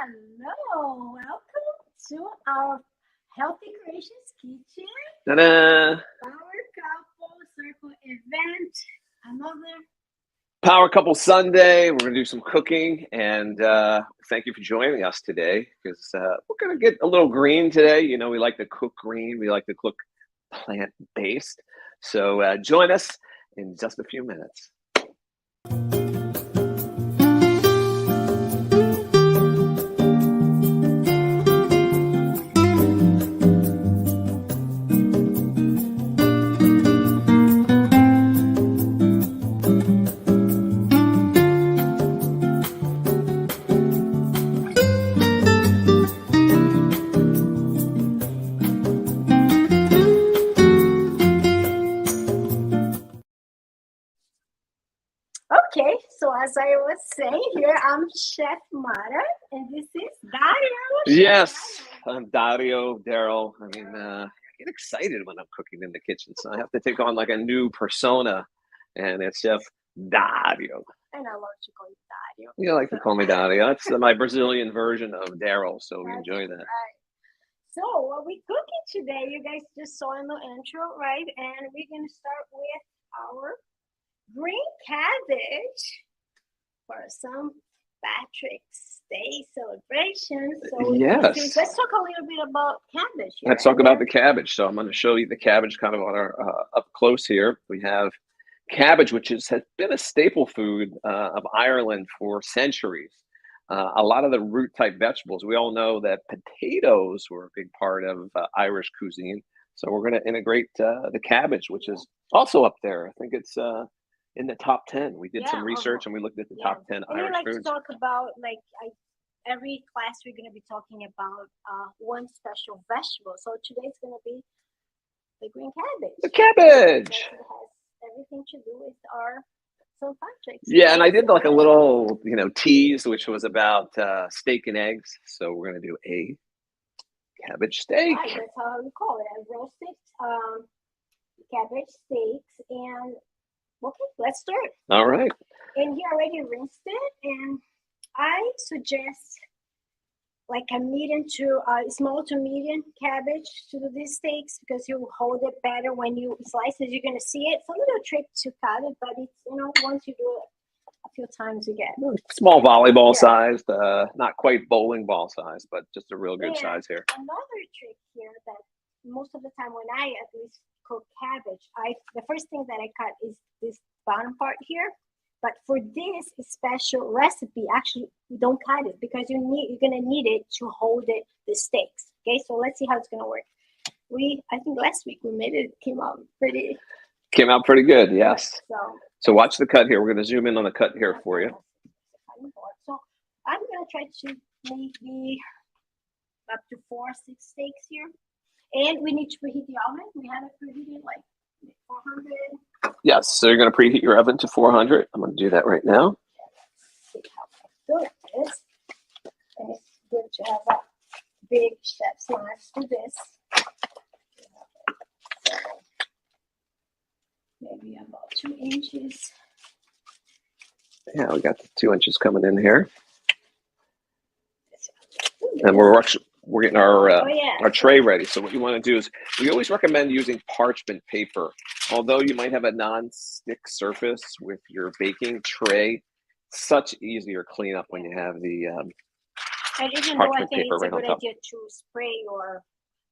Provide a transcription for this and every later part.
Hello, welcome to our Healthy Creations Kitchen, Ta-da! Power Couple Circle event. Another Power Couple Sunday. We're going to do some cooking, and thank you for joining us today because we're going to get a little green today. You know, we like to cook green. We like to cook plant-based. So join us in just a few minutes. Okay, so as I was saying here, I'm Chef Mara, and this is Dario. Yes, I'm Dario, Daryl. I mean, I get excited when I'm cooking in the kitchen, so I have to take on like a new persona, and it's Chef Dario. And I love to call you Dario. You like to call me Dario. That's my Brazilian version of Daryl, so we enjoy that. Right. So what we cooking today, you guys just saw in the intro, right? And we're going to start with our green cabbage for some Patrick's Day celebration. So Yes. Let's talk a little bit about cabbage here. Let's talk about the cabbage. So I'm going to show you the cabbage kind of on our up close here. We have cabbage, which has been a staple food of Ireland for centuries. A lot of the root type vegetables. We all know that potatoes were a big part of Irish cuisine. So we're going to integrate the cabbage, which is also up there. I think it's in the top 10. We did some research and we looked at the top 10 Irish foods. To talk about every class we're going to be talking about one special vegetable. So today's going to be the green cabbage. The cabbage. It has everything to do with our St. Patrick's. Yeah, and I did like a little, tease, which was about steak and eggs. So we're going to do a cabbage steak. Right, that's how we call it. A roasted cabbage steaks. And okay, let's start. All right. And he already rinsed it, and I suggest like a medium to small to medium cabbage to do these steaks because you hold it better when you slice it. You're gonna see it. It's a little trick to cut it, but it's once you do it a few times you get small volleyball sized, not quite bowling ball size, but just a real good size here. Another trick here that most of the time when I at least cook cabbage, the first thing that I cut is this bottom part here. But for this special recipe, actually, you don't cut it because you're gonna need it to hold the steaks. Okay, so let's see how it's gonna work. I think last week we made it. Came out pretty good. Yes. So watch the cut here. We're gonna zoom in on the cut here for you. So I'm gonna try to maybe up to 4 or 6 steaks here, and we need to preheat the oven. We have it preheated like 400. Yes, so you're going to preheat your oven to 400. I'm going to do that right now. Let's see how good it is. And it's good to have a big chef's knife to this. So maybe about 2 inches. Yeah, we got the 2 inches coming in here. And we're getting our tray ready. So what you want to do is, we always recommend using parchment paper. Although you might have a non-stick surface with your baking tray, such easier cleanup when you have the and even though I think it's a good idea to spray or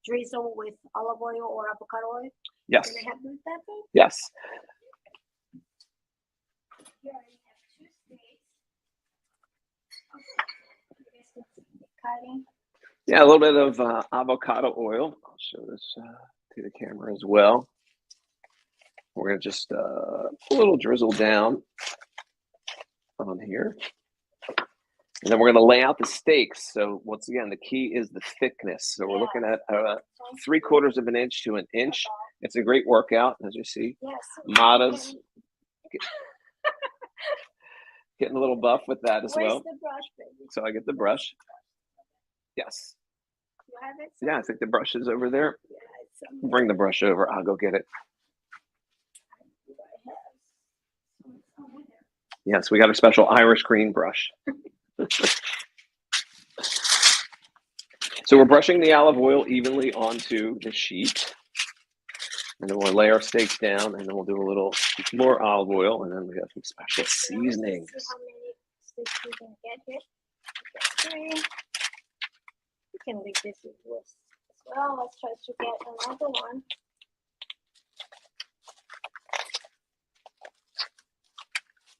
drizzle with olive oil or avocado oil. Yes. Can I have that though? Yes. Here I have 2 steaks. Okay. You guys can see the cutting. Yeah, a little bit of avocado oil. I'll show this to the camera as well. We're going to just a little drizzle down on here. And then we're going to lay out the steaks. So once again, the key is the thickness. So we're looking at 3/4 of an inch to an inch. It's a great workout, as you see. Yes. Mata's getting a little buff with that as well. Where's the brush, baby? So I get the brush. Yes. You have it? Yeah, I think the brush is over there. Yeah, Bring the brush over. I'll go get it. Yes, we got a special Irish green brush. So we're brushing the olive oil evenly onto the sheet. And then we'll lay our steaks down, and then we'll do a little more olive oil, and then we have some special seasonings. Let's see how many steaks we can get here. Get 3. We can leave this with this as well. Let's try to get another one.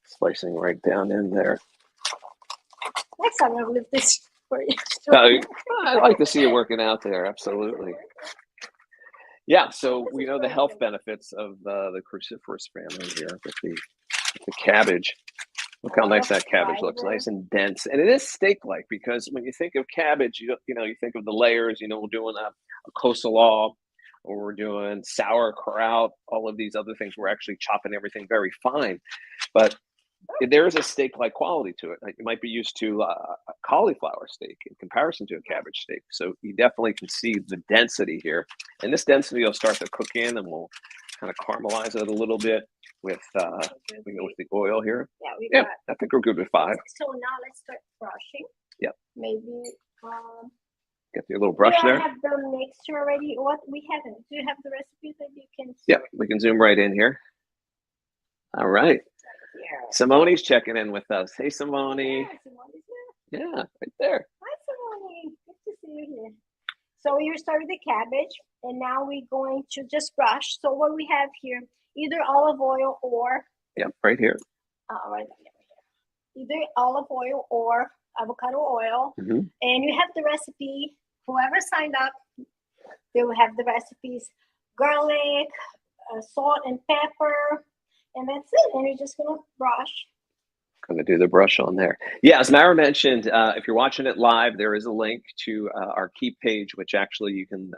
Slicing right down in there. Next time I'll leave this for you. I like to see you working out there. Absolutely. Yeah, so we know the health benefits of the cruciferous family here with the cabbage. Look how nice that cabbage looks, nice and dense. And it is steak-like, because when you think of cabbage, you think of the layers. We're doing a coleslaw, or we're doing sauerkraut, all of these other things. We're actually chopping everything very fine. But there is a steak-like quality to it. Like, you might be used to a cauliflower steak in comparison to a cabbage steak. So you definitely can see the density here. And this density will start to cook in, and we'll kind of caramelize it a little bit with with the oil here. Yeah, I think we're good with 5. So now let's start brushing. Yep. Maybe get your little brush there. I have the mixture already. What we haven't. Do you have the recipes that you can? Yep, we can zoom right in here. All right. Yeah. Simone's checking in with us. Hey, Simone. Yeah, Simone's here. Yeah, right there. Hi, Simone. Good to see you here. So you started the cabbage, and now we're going to just brush. So what we have here, either olive oil or right here. Right here. Either olive oil or avocado oil, and you have the recipe. Whoever signed up, they will have the recipes: garlic, salt and pepper. And that's it. And you're just going to brush. Going to do the brush on there. Yeah, as Mara mentioned, if you're watching it live, there is a link to our Keep page, which actually you can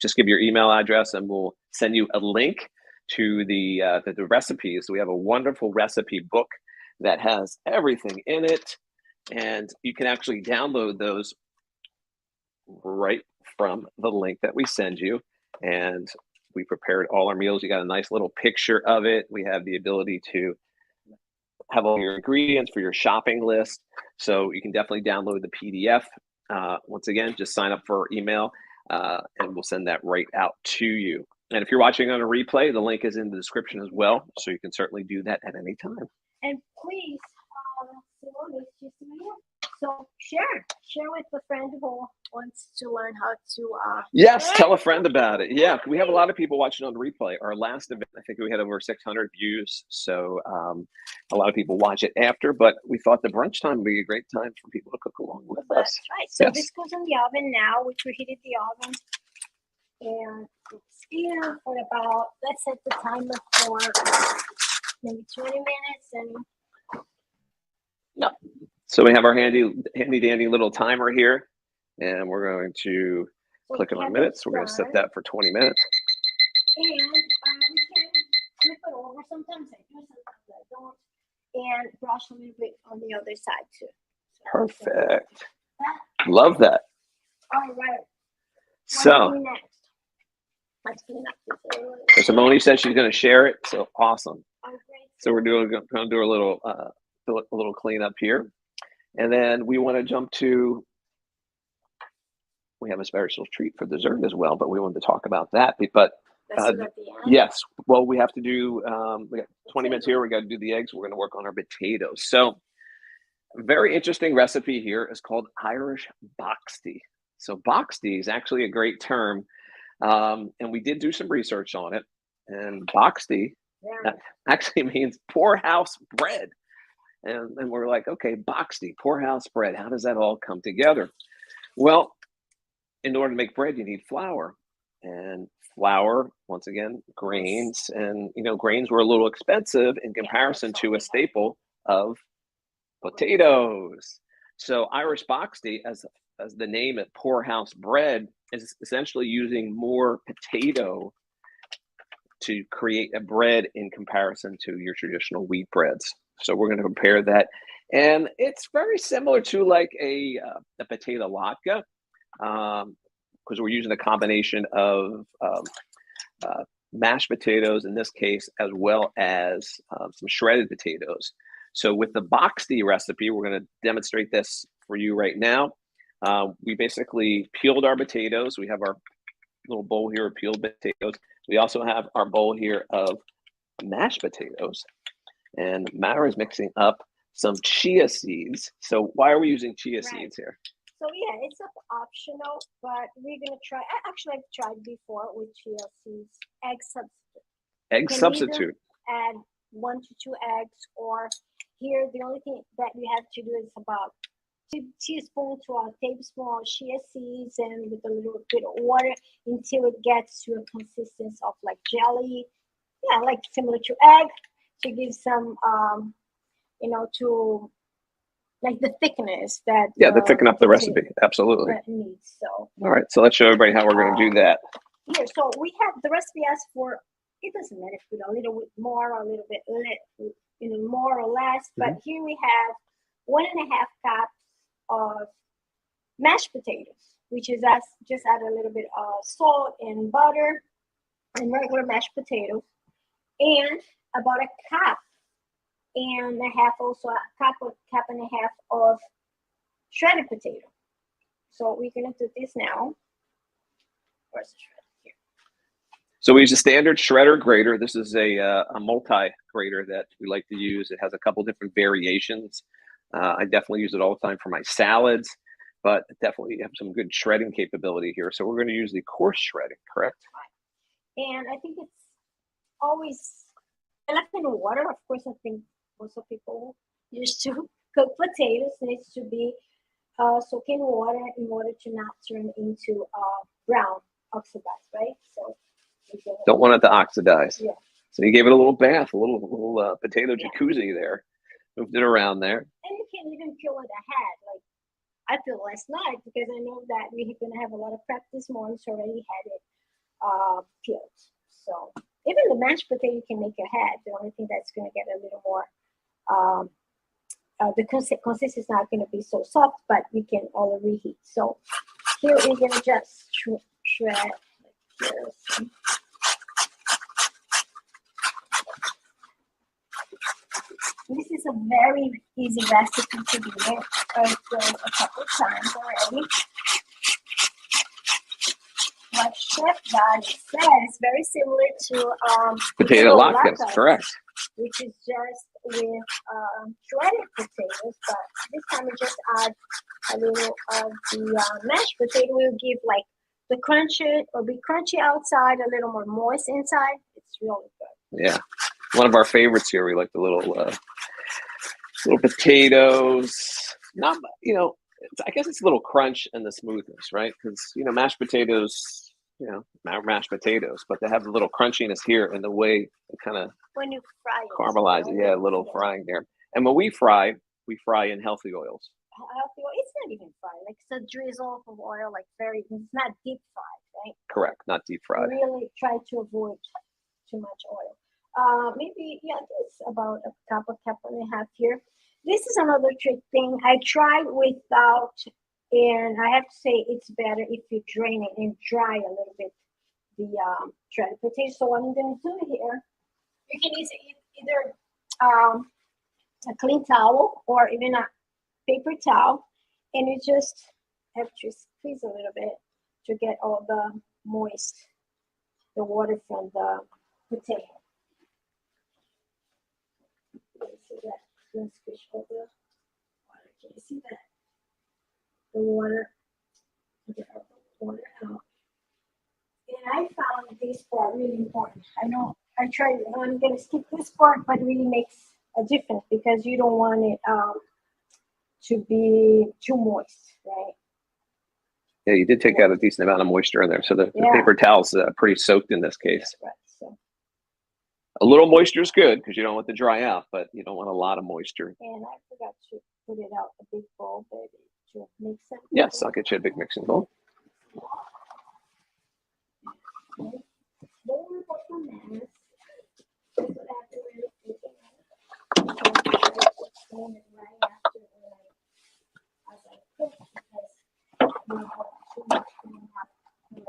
just give your email address, and we'll send you a link to the recipes. We have a wonderful recipe book that has everything in it, and you can actually download those right from the link that we send you. And we prepared all our meals. You got a nice little picture of it. We have the ability to have all your ingredients for your shopping list. So you can definitely download the PDF. Once again, just sign up for our email, and we'll send that right out to you. And if you're watching on a replay, the link is in the description as well. So you can certainly do that at any time. And please, so share with a friend who wants to learn how to. Yes, tell a friend about it. Yeah, we have a lot of people watching on the replay. Our last event, I think we had over 600 views. So a lot of people watch it after, but we thought the brunch time would be a great time for people to cook along with us. That's right. So this goes in the oven now. We preheated the oven. And it's here for about, let's set the timer for maybe 20 minutes. And so we have our handy dandy little timer here, and we're going to click on minutes. We're going to set that for 20 minutes. And we can flip it over. Sometimes I do, sometimes I don't. And brush a little bit on the other side too. So perfect. Love that. All right. So Simone said she's going to share it. So awesome. So we're going to do a little cleanup here. And then we want to jump to, we have a special treat for dessert as well, but we wanted to talk about that. But yes, well, we have to do, we got 20 minutes here. We got to do the eggs. We're going to work on our potatoes. So a very interesting recipe here is called Irish boxty. So boxty is actually a great term. And we did do some research on it. And boxty actually means poorhouse bread. And we're like, okay, boxty, poorhouse bread. How does that all come together? Well, in order to make bread, you need flour. And flour, once again, grains. And, grains were a little expensive in comparison to a staple of potatoes. So Irish boxty, as the name at poorhouse bread, is essentially using more potato to create a bread in comparison to your traditional wheat breads. So we're going to compare that. And it's very similar to like a potato latke, because we're using a combination of mashed potatoes in this case, as well as some shredded potatoes. So with the boxty recipe, we're going to demonstrate this for you right now. We basically peeled our potatoes. We have our little bowl here of peeled potatoes. We also have our bowl here of mashed potatoes. And Mara is mixing up some chia seeds. So why are we using chia seeds here? So yeah, it's optional, but we're gonna try. Actually, I've tried before with chia seeds. Egg substitute. Egg substitute. Add 1 to 2 eggs, or here the only thing that we have to do is about 2 teaspoons to a tablespoon of chia seeds, and with a little bit of water until it gets to a consistency of like jelly. Yeah, like similar to egg, to give some to like the thickness that to thicken up the recipe. Absolutely. That needs. So all right, so let's show everybody how we're going to do that. Here, so we have the recipe asks for, it doesn't matter if we do a little bit more or a little bit more or less, but here we have 1.5 cups of mashed potatoes, which is just add a little bit of salt and butter and regular mashed potatoes, and about a cup and a half, also a cup and a half of shredded potato. So we're gonna do this now. Where's the shredder here? So we use a standard shredder grater. This is a multi grater that we like to use. It has a couple different variations. I definitely use it all the time for my salads, but definitely have some good shredding capability here. So we're going to use the coarse shredding, correct? And I think it's always, I left it in water. Of course, I think most of people used to cook potatoes. Needs to be soaked in water in order to not turn into brown, oxidized, right? So don't want it to oxidize. Yeah. So you gave it a little bath, a little potato jacuzzi there. Moved it around there. And you can even peel it ahead. Like I peeled last night because I know that we're going to have a lot of prep this morning, so already had it peeled. So even the mashed potato you can make ahead. The only thing that's going to get a little more, the consistency is not going to be so soft, but we can all reheat. So here we're going to just shred like this. This is a very easy recipe to do it. I've done a couple of times already. What Chef Guy said is very similar to potato latkes, correct? Which is just with shredded potatoes, but this time we just add a little of the mashed potato. Will give like the crunchy or be crunchy outside, a little more moist inside. It's really good. Yeah, one of our favorites here. We like the little potatoes. Not, I guess it's a little crunch and the smoothness, right? Because mashed potatoes, mashed potatoes, but they have a little crunchiness here in the way it kind of when you fry it, caramelize it. Yeah, a little frying there. And when we fry in healthy oils. Healthy oil. It's not even fried. Like it's a drizzle of oil, like it's not deep fried, right? Correct, not deep fried. Really try to avoid too much oil. Maybe it's about a cup and a half here. This is another trick thing. I tried without, and I have to say it's better if you drain it and dry a little bit the shredded potato. So what I'm going to do here, you can use either a clean towel or even a paper towel, and you just have to squeeze a little bit to get all the water from the potato. See that? Let's squish all the water. Can you see that? The water, get all the water out. And I found this part really important. I know I tried, I'm going to skip this part, but it really makes a difference because you don't want it to be too moist, right? Yeah, you did take out a decent amount of moisture in there. So the paper towel's pretty soaked in this case. Right, so. A little moisture is good because you don't want it to dry out, but you don't want a lot of moisture. And I forgot to put it out a big bowl, baby, to mix it. Yes, I'll get you a big mixing bowl. Okay. Don't worry about the mess. That's what I have to really think about. Right after as I cook because we have too much coming up later.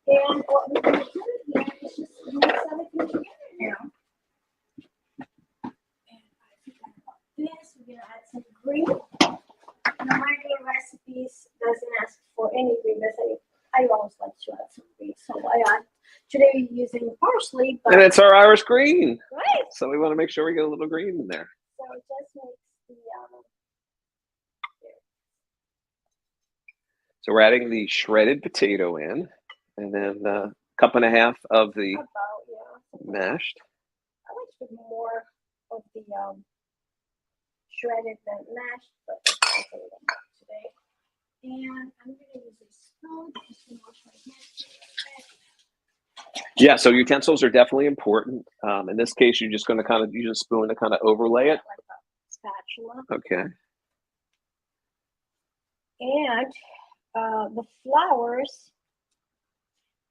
And what we're going to do here is just mix everything together now. free. The regular recipes doesn't ask for any green. I always like to add some green, so I add. Today we're using parsley, but and it's our Irish green, right. so we want to make sure we get a little green in there. So it just makes the So we're adding the shredded potato in, and then a cup and a half of the mashed. I like to put more of the shredded than mashed, but I'll put it today. And I'm going to use a spoon just to wash my hands. Yeah, so utensils are definitely important. In this case, you're just going to kind of use a spoon to kind of overlay it. Like a spatula. Okay. And the flowers,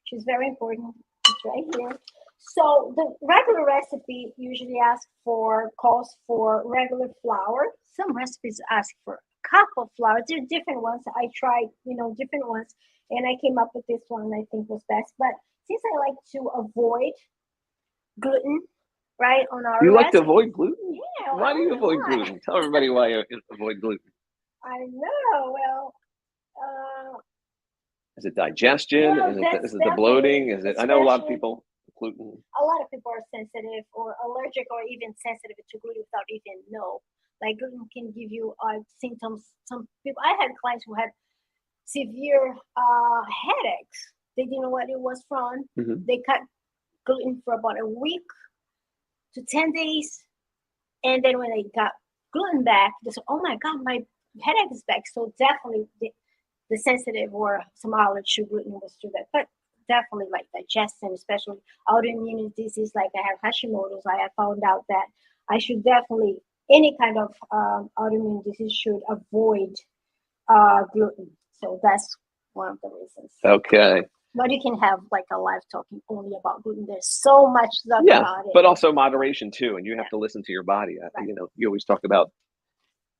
which is very important, it's right here. So the regular recipe usually calls for regular flour. Some recipes ask for a cup of flour. There are different ones. I tried, different ones, and I came up with this one I think was best. But since I like to avoid gluten, right, on our You like to recipe, avoid gluten? Yeah. Why do you avoid gluten? Tell everybody why you avoid gluten. I know. Well, is it digestion? Is it the bloating? Is it? I know a lot of people gluten. A lot of people are sensitive or allergic or even sensitive to gluten without even know. Like gluten can give you symptoms. Some people, I had clients who had severe headaches. They didn't know what it was from. Mm-hmm. They cut gluten for about a week to 10 days. And then when they got gluten back, they said, oh my God, my headache is back. So definitely the sensitive or some allergy to gluten was through that. But definitely like digestion, especially autoimmune disease, like I have Hashimoto's, I have found out that I should definitely, any kind of autoimmune disease should avoid gluten. So that's one of the reasons. Okay. But you can have like a live talking only about gluten. There's so much stuff about it. But also moderation too. And you have to listen to your body. Right. You always talk about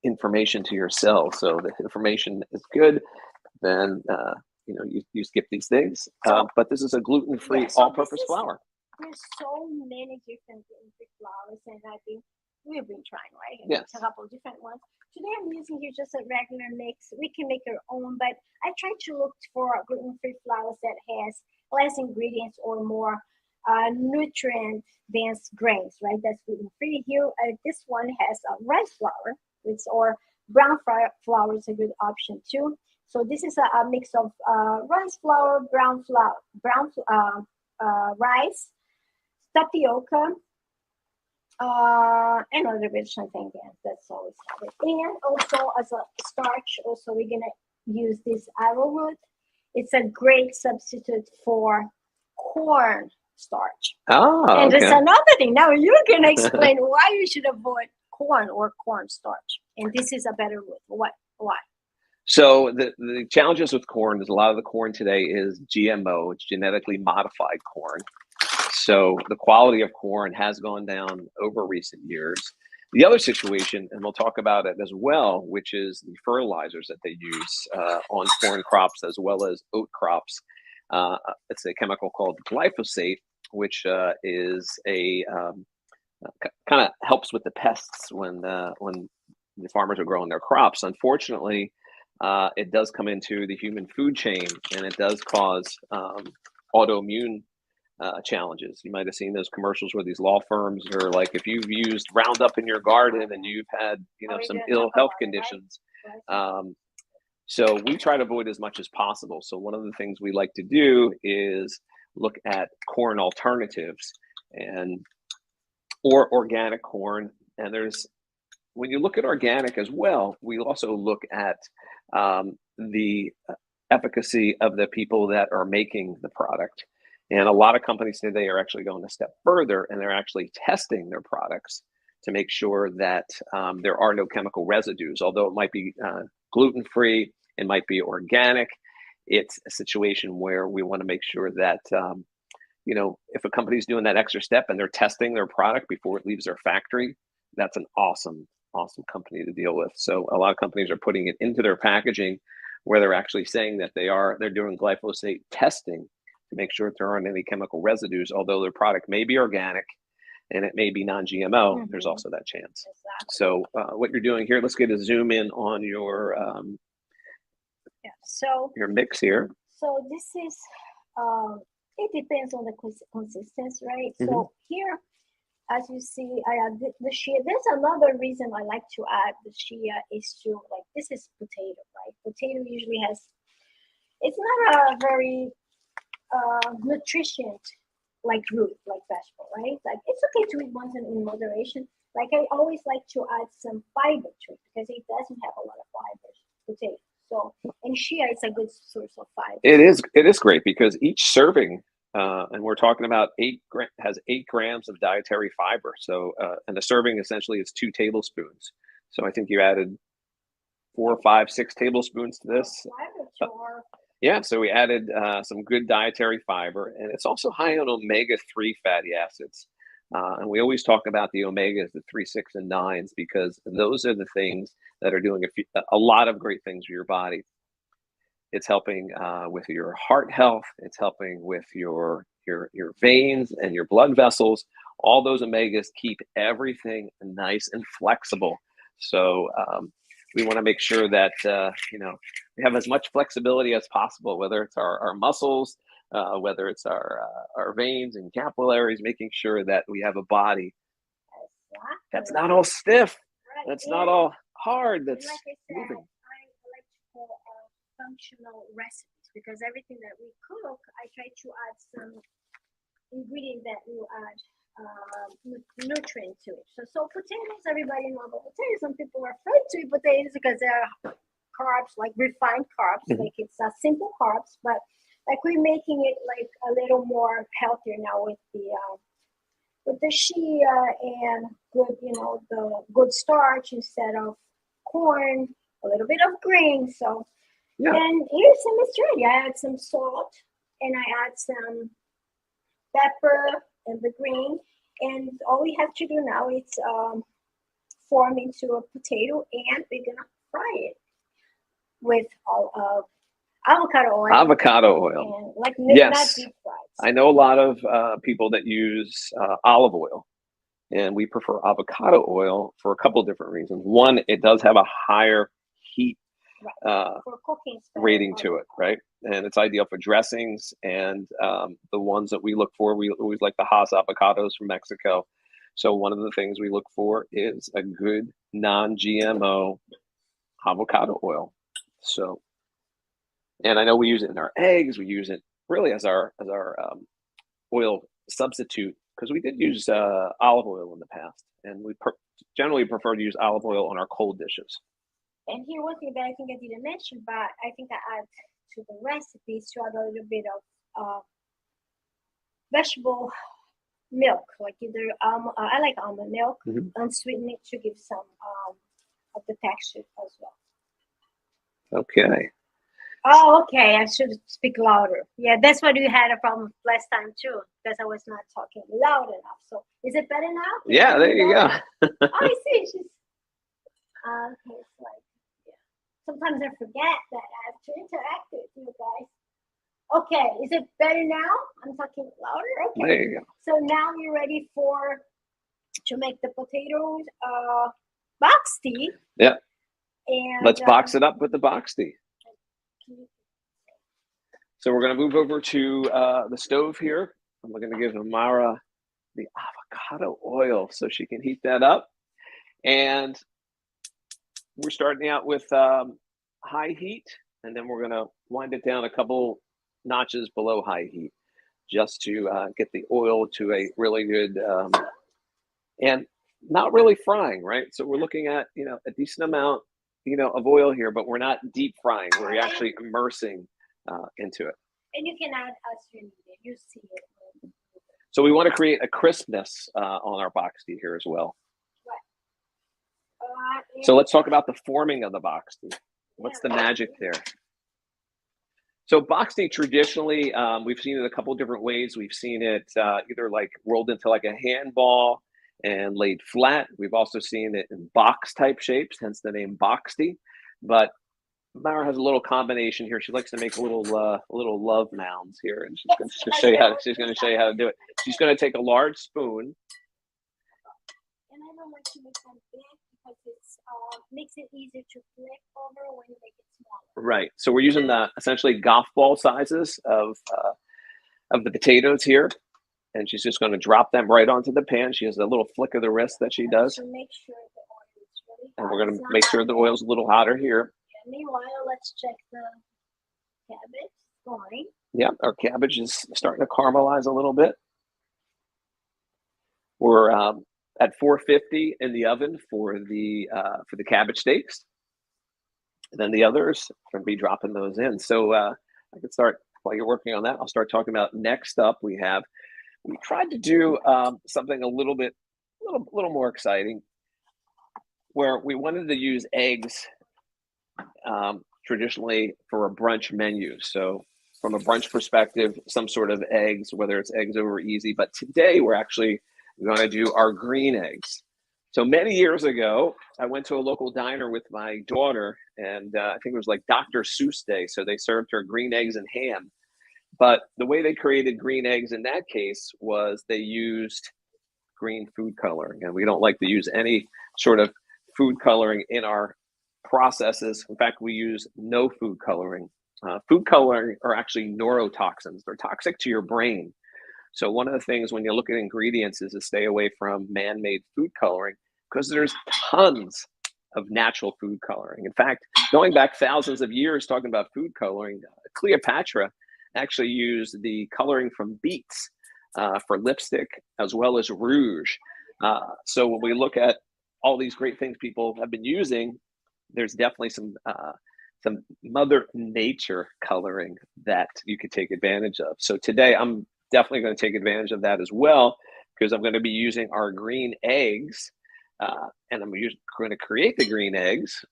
information to yourself. So the information is good, then you skip these things. But this is a gluten-free all-purpose flour. There's so many different gluten-free flours, and I think we've been trying, right? Yes. A couple of different ones. Today I'm using here just a regular mix. We can make our own, but I try to look for gluten-free flours that has less ingredients or more nutrient-dense grains, right? That's gluten-free. Here, this one has rice flour, or brown flour is a good option too. So this is a mix of rice flour, brown rice, tapioca, and other bit of something. That's always have it. And also as a starch, also we're gonna use this arrowroot. It's a great substitute for corn starch. And there's another thing. Now you're gonna explain why you should avoid corn or cornstarch. And this is a better root. Why? So the challenges with corn is a lot of the corn today is GMO. It's genetically modified corn. So the quality of corn has gone down over recent years. The other situation, and we'll talk about it as well, which is the fertilizers that they use on corn crops as well as oat crops. It's a chemical called glyphosate, which is a kind of helps with the pests when the farmers are growing their crops. Unfortunately, it does come into the human food chain, and it does cause autoimmune challenges. You might have seen those commercials where these law firms are like, if you've used Roundup in your garden and you've had some ill health conditions. So we try to avoid as much as possible. So one of the things we like to do is look at corn alternatives or organic corn. And when you look at organic as well, we also look at the efficacy of the people that are making the product. And a lot of companies today are actually going a step further, and they're actually testing their products to make sure that there are no chemical residues. Although it might be gluten-free, it might be organic, it's a situation where we want to make sure that if a company's doing that extra step and they're testing their product before it leaves their factory, that's an awesome company to deal with. So a lot of companies are putting it into their packaging where they're actually saying that they're doing glyphosate testing to make sure that there aren't any chemical residues. Although their product may be organic and it may be non-GMO, there's also that chance. So what you're doing here, let's get a zoom in on your mix here. So this is, it depends on the consistency, right? Mm-hmm. So here, as you see, I add the shea. There's another reason I like to add the shea is to, like, this is potato, right? Potato usually has, it's not a very nutrient like root, like vegetable, right? Like, it's okay to eat once in moderation. Like, I always like to add some fiber to it because it doesn't have a lot of fibers, potato. So, and shea is a good source of fiber. It is great because each serving, and we're talking about has 8 grams of dietary fiber. So, and the serving essentially is 2 tablespoons. So I think you added 4, 5, 6 tablespoons to this. Yeah, so we added some good dietary fiber, and it's also high on omega-3 fatty acids. And we always talk about the omegas, the 3, 6, and 9s, because those are the things that are doing a lot of great things for your body. It's helping with your heart health. It's helping with your veins and your blood vessels. All those omegas keep everything nice and flexible. So we want to make sure that we have as much flexibility as possible, whether it's our muscles, whether it's our veins and capillaries, making sure that we have a body that's not all stiff, that's not all hard, that's moving. Functional recipes, because everything that we cook, I try to add some ingredient that will add nutrient to it. So potatoes, everybody knows about potatoes. Some people are afraid to eat potatoes because they're carbs, like refined carbs. Mm-hmm. Like, it's simple carbs, but like, we're making it like a little more healthier now with the shea and good, the good starch instead of corn, a little bit of green. So. Yeah. And here's some mystery. I add some salt and I add some pepper and the green. And all we have to do now is form into a potato, and we're going to fry it with avocado oil. Avocado oil. And, like, yes. Not deep fried. I know a lot of people that use olive oil. And we prefer avocado oil for a couple of different reasons. One, it does have a higher heat for cooking rating to it, right? And it's ideal for dressings and the ones that we look for. We always like the Hass avocados from Mexico. So one of the things we look for is a good non-GMO avocado oil. So, and I know we use it in our eggs. We use it really as our oil substitute, because we did use olive oil in the past, and we generally prefer to use olive oil on our cold dishes. And here, one thing that I think I didn't mention, but I think I add to the recipes to add a little bit of vegetable milk, like either I like almond milk, mm-hmm. unsweetened it to give some of the texture as well. Okay. Oh, okay. I should speak louder. Yeah, that's what we had a problem last time too, because I was not talking loud enough. So is it better now? Yeah, there you go. Oh, I see. She's okay. It's like. Sometimes I forget that I have to interact with you guys. Okay, is it better now? I'm talking louder? Okay. There you go. So now you're ready to make the potatoes box tea. Yeah. And let's box it up with the box tea. So we're going to move over to the stove here. I'm going to give Amara the avocado oil so she can heat that up. And we're starting out with high heat, and then we're going to wind it down a couple notches below high heat just to get the oil to a really good and not really frying, right? So we're looking at, a decent amount, of oil here, but we're not deep frying. We're actually immersing into it. And you can add as you need it. You see it. So we want to create a crispness on our box tea here as well. So let's talk about the forming of the box tea. What's the magic there? So box tea traditionally, we've seen it a couple of different ways. We've seen it either like rolled into like a handball and laid flat. We've also seen it in box type shapes, hence the name box tea. But Mara has a little combination here. She likes to make little love mounds here, and she's going to show you how. She's going to show you how to do it. She's going to take a large spoon. And I don't like to make them big because it's makes it easier to flip over when you make it smaller. Right. So we're using the essentially golf ball sizes of the potatoes here, and she's just going to drop them right onto the pan. She has a little flick of the wrist that she does. So make sure the oil is really hot. And we're going to make sure the oil's a little hotter here. And meanwhile, let's check the cabbage going. Yeah, our cabbage is starting to caramelize a little bit. We're at 450 in the oven for the cabbage steaks. And then the others, we're going to be dropping those in. So I can start, while you're working on that, I'll start talking about next up we tried to do something a little more exciting, where we wanted to use eggs traditionally for a brunch menu. So from a brunch perspective, some sort of eggs, whether it's eggs over easy. But today we're actually going to do our green eggs. So many years ago, I went to a local diner with my daughter, and I think it was like Dr. Seuss Day. So they served her green eggs and ham. But the way they created green eggs in that case was they used green food coloring. And we don't like to use any sort of food coloring in our processes. In fact, we use no food coloring. Food coloring are actually neurotoxins. They're toxic to your brain. So one of the things when you look at ingredients is to stay away from man-made food coloring, because there's tons of natural food coloring. In fact, going back thousands of years talking about food coloring, Cleopatra actually used the coloring from beets for lipstick as well as rouge. So when we look at all these great things people have been using, there's definitely some Mother Nature coloring that you could take advantage of. So today I'm definitely going to take advantage of that as well, because I'm going to be using our green eggs, and I'm going to create the green eggs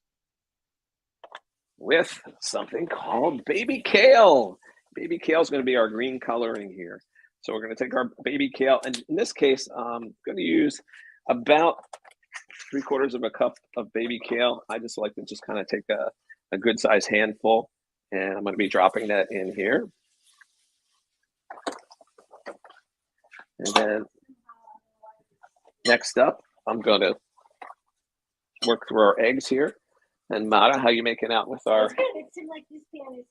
with something called baby kale. Baby kale is going to be our green coloring here. So we're going to take our baby kale, and in this case, I'm going to use about 3/4 of a cup of baby kale. I just like to just kind of take a good size handful, and I'm going to be dropping that in here. And then next up, I'm going to work through our eggs here. And Mara, how you making out with our? It's good. It seems like this pan is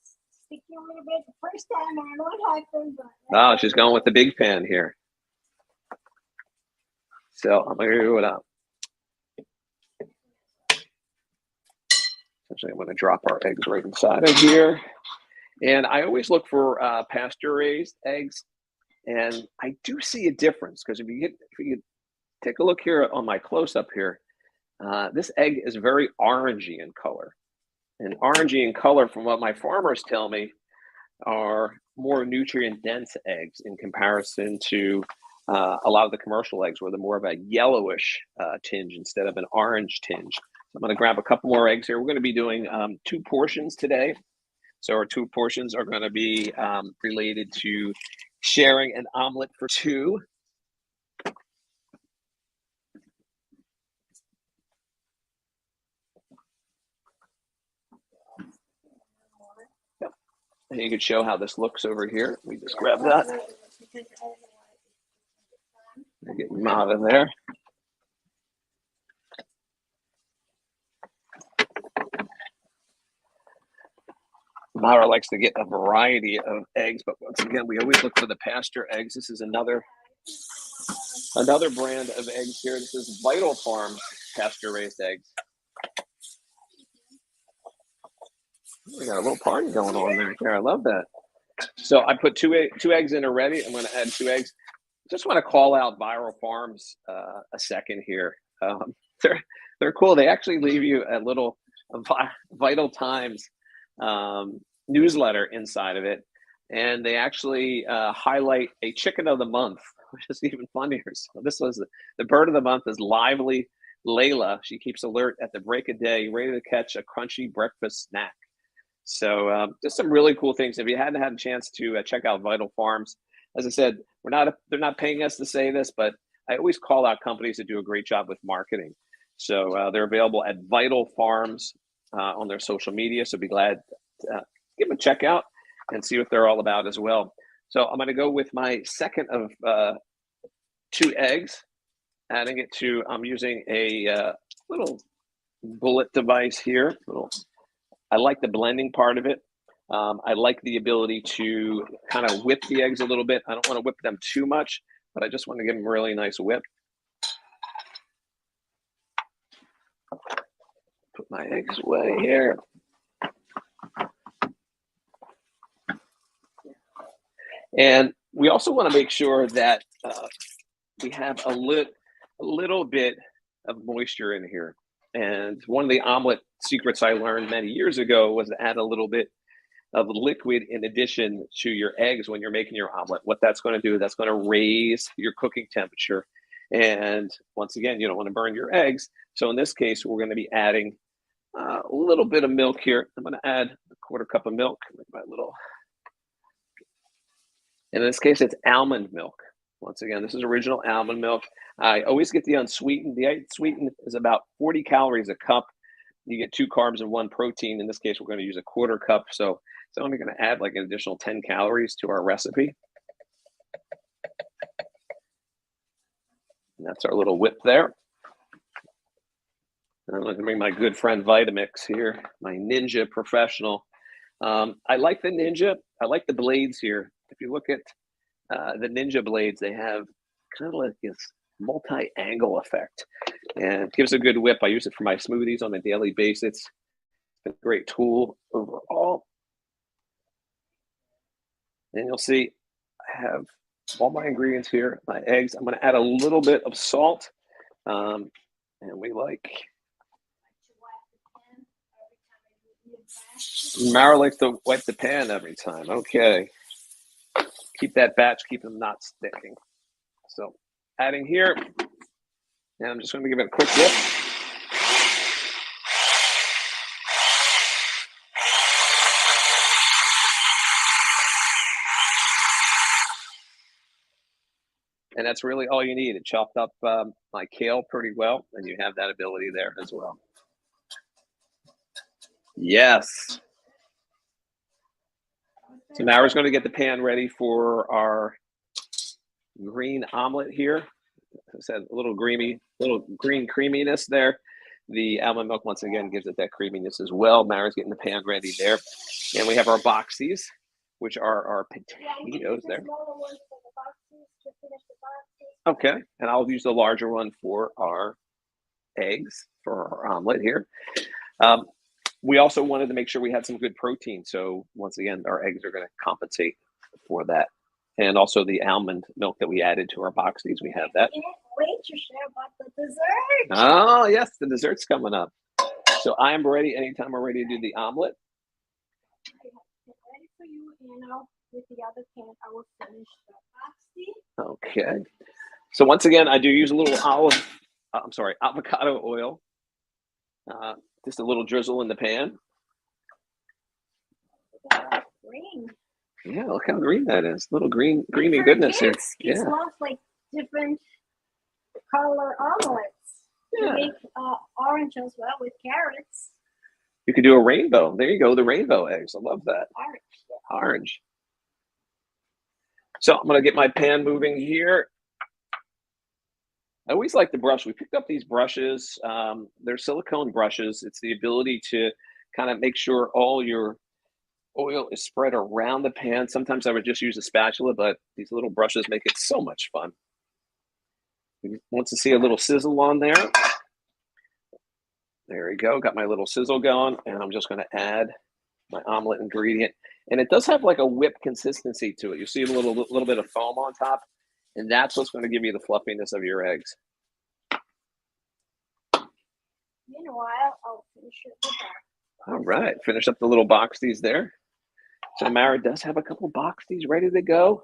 sticking a little bit the first time. I don't know what happened, but Oh, she's going with the big pan here. So I'm going to do it up. Essentially, I'm going to drop our eggs right inside of here. And I always look for pasture-raised eggs. And I do see a difference, because if you take a look here on my close-up here, this egg is very orangey in color. And orangey in color, from what my farmers tell me, are more nutrient-dense eggs in comparison to a lot of the commercial eggs, where they're more of a yellowish tinge instead of an orange tinge. So I'm going to grab a couple more eggs here. We're going to be doing 2 portions today. So our 2 portions are going to be related to sharing an omelet for 2. Yep. And you can show how this looks over here. We just grab that. Get them out of there. Mara likes to get a variety of eggs, but once again, we always look for the pasture eggs. This is another brand of eggs here. This is Vital Farms pasture-raised eggs. We got a little party going on there. Here, I love that. So I put two eggs in already. I'm going to add 2 eggs. Just want to call out Vital Farms a second here. They're cool. They actually leave you a little Vital Times newsletter inside of it, and they actually highlight a chicken of the month, which is even funnier. So this was the bird of the month is Lively Layla. She keeps alert at the break of day, ready to catch a crunchy breakfast snack. So just some really cool things. If you hadn't had a chance to check out Vital Farms, as I said, they're not paying us to say this, but I always call out companies that do a great job with marketing. So they're available at Vital Farms on their social media. So be glad to give them a check out and see what they're all about as well. So I'm going to go with my second of 2 eggs, adding it to, I'm using a little bullet device here. I like the blending part of it. I like the ability to kind of whip the eggs a little bit. I don't want to whip them too much, but I just want to give them a really nice whip. Put my eggs away here. And we also want to make sure that we have a little bit of moisture in here. And one of the omelet secrets I learned many years ago was to add a little bit of liquid in addition to your eggs when you're making your omelet. What that's going to do, that's going to raise your cooking temperature. And once again, you don't want to burn your eggs. So in this case, we're going to be adding a little bit of milk here. I'm going to add a quarter cup of milk. In this case, it's almond milk. Once again, this is original almond milk. I always get the unsweetened. The unsweetened is about 40 calories a cup. You get 2 carbs and 1 protein. In this case, we're going to use a quarter cup. So it's only going to add like an additional 10 calories to our recipe. And that's our little whip there. And I'm going to bring my good friend Vitamix here, my Ninja Professional. I like the Ninja. I like the blades here. If you look at the Ninja blades, they have kind of like this multi-angle effect, and it gives a good whip. I use it for my smoothies on a daily basis. It's a great tool overall. And you'll see I have all my ingredients here, my eggs. I'm going to add a little bit of salt, and we like. Mara likes to wipe the pan every time. Okay. Keep that batch, keep them not sticking. So adding here, and I'm just going to give it a quick dip. And that's really all you need. It chopped up my kale pretty well, and you have that ability there as well. Yes. So now we're going to get the pan ready for our green omelet here. As I said, a little green creaminess there. The almond milk, once again, gives it that creaminess as well. Mara's getting the pan ready there. And we have our boxies, which are our potatoes there. Okay, and I'll use the larger one for our eggs, for our omelet here. We also wanted to make sure we had some good protein. So once again, our eggs are going to compensate for that. And also the almond milk that we added to our boxies, we have that. I can't wait to share about the dessert. Oh, yes, the dessert's coming up. So I am ready anytime we're ready to do the omelet. I have it ready for you, and now with the other pan, I will finish the boxy. Okay. So once again, I do use a little avocado oil. Just a little drizzle in the pan. Green. Yeah, look how green that is. Little greeny goodness here. It smells like different color omelets. Yeah. You make orange as well with carrots. You could do a rainbow. There you go, the rainbow eggs. I love that. Orange. So I'm going to get my pan moving here. I always like the brush. We picked up these brushes. They're silicone brushes. It's the ability to kind of make sure all your oil is spread around the pan. Sometimes I would just use a spatula, but these little brushes make it so much fun. You want to see a little sizzle on there. There we go. Got my little sizzle going, and I'm just going to add my omelet ingredient. And it does have like a whip consistency to it. You see a little bit of foam on top. And that's what's going to give you the fluffiness of your eggs. Meanwhile, I'll finish it with that. All right, finish up the little boxies there. So Mara does have a couple boxies ready to go.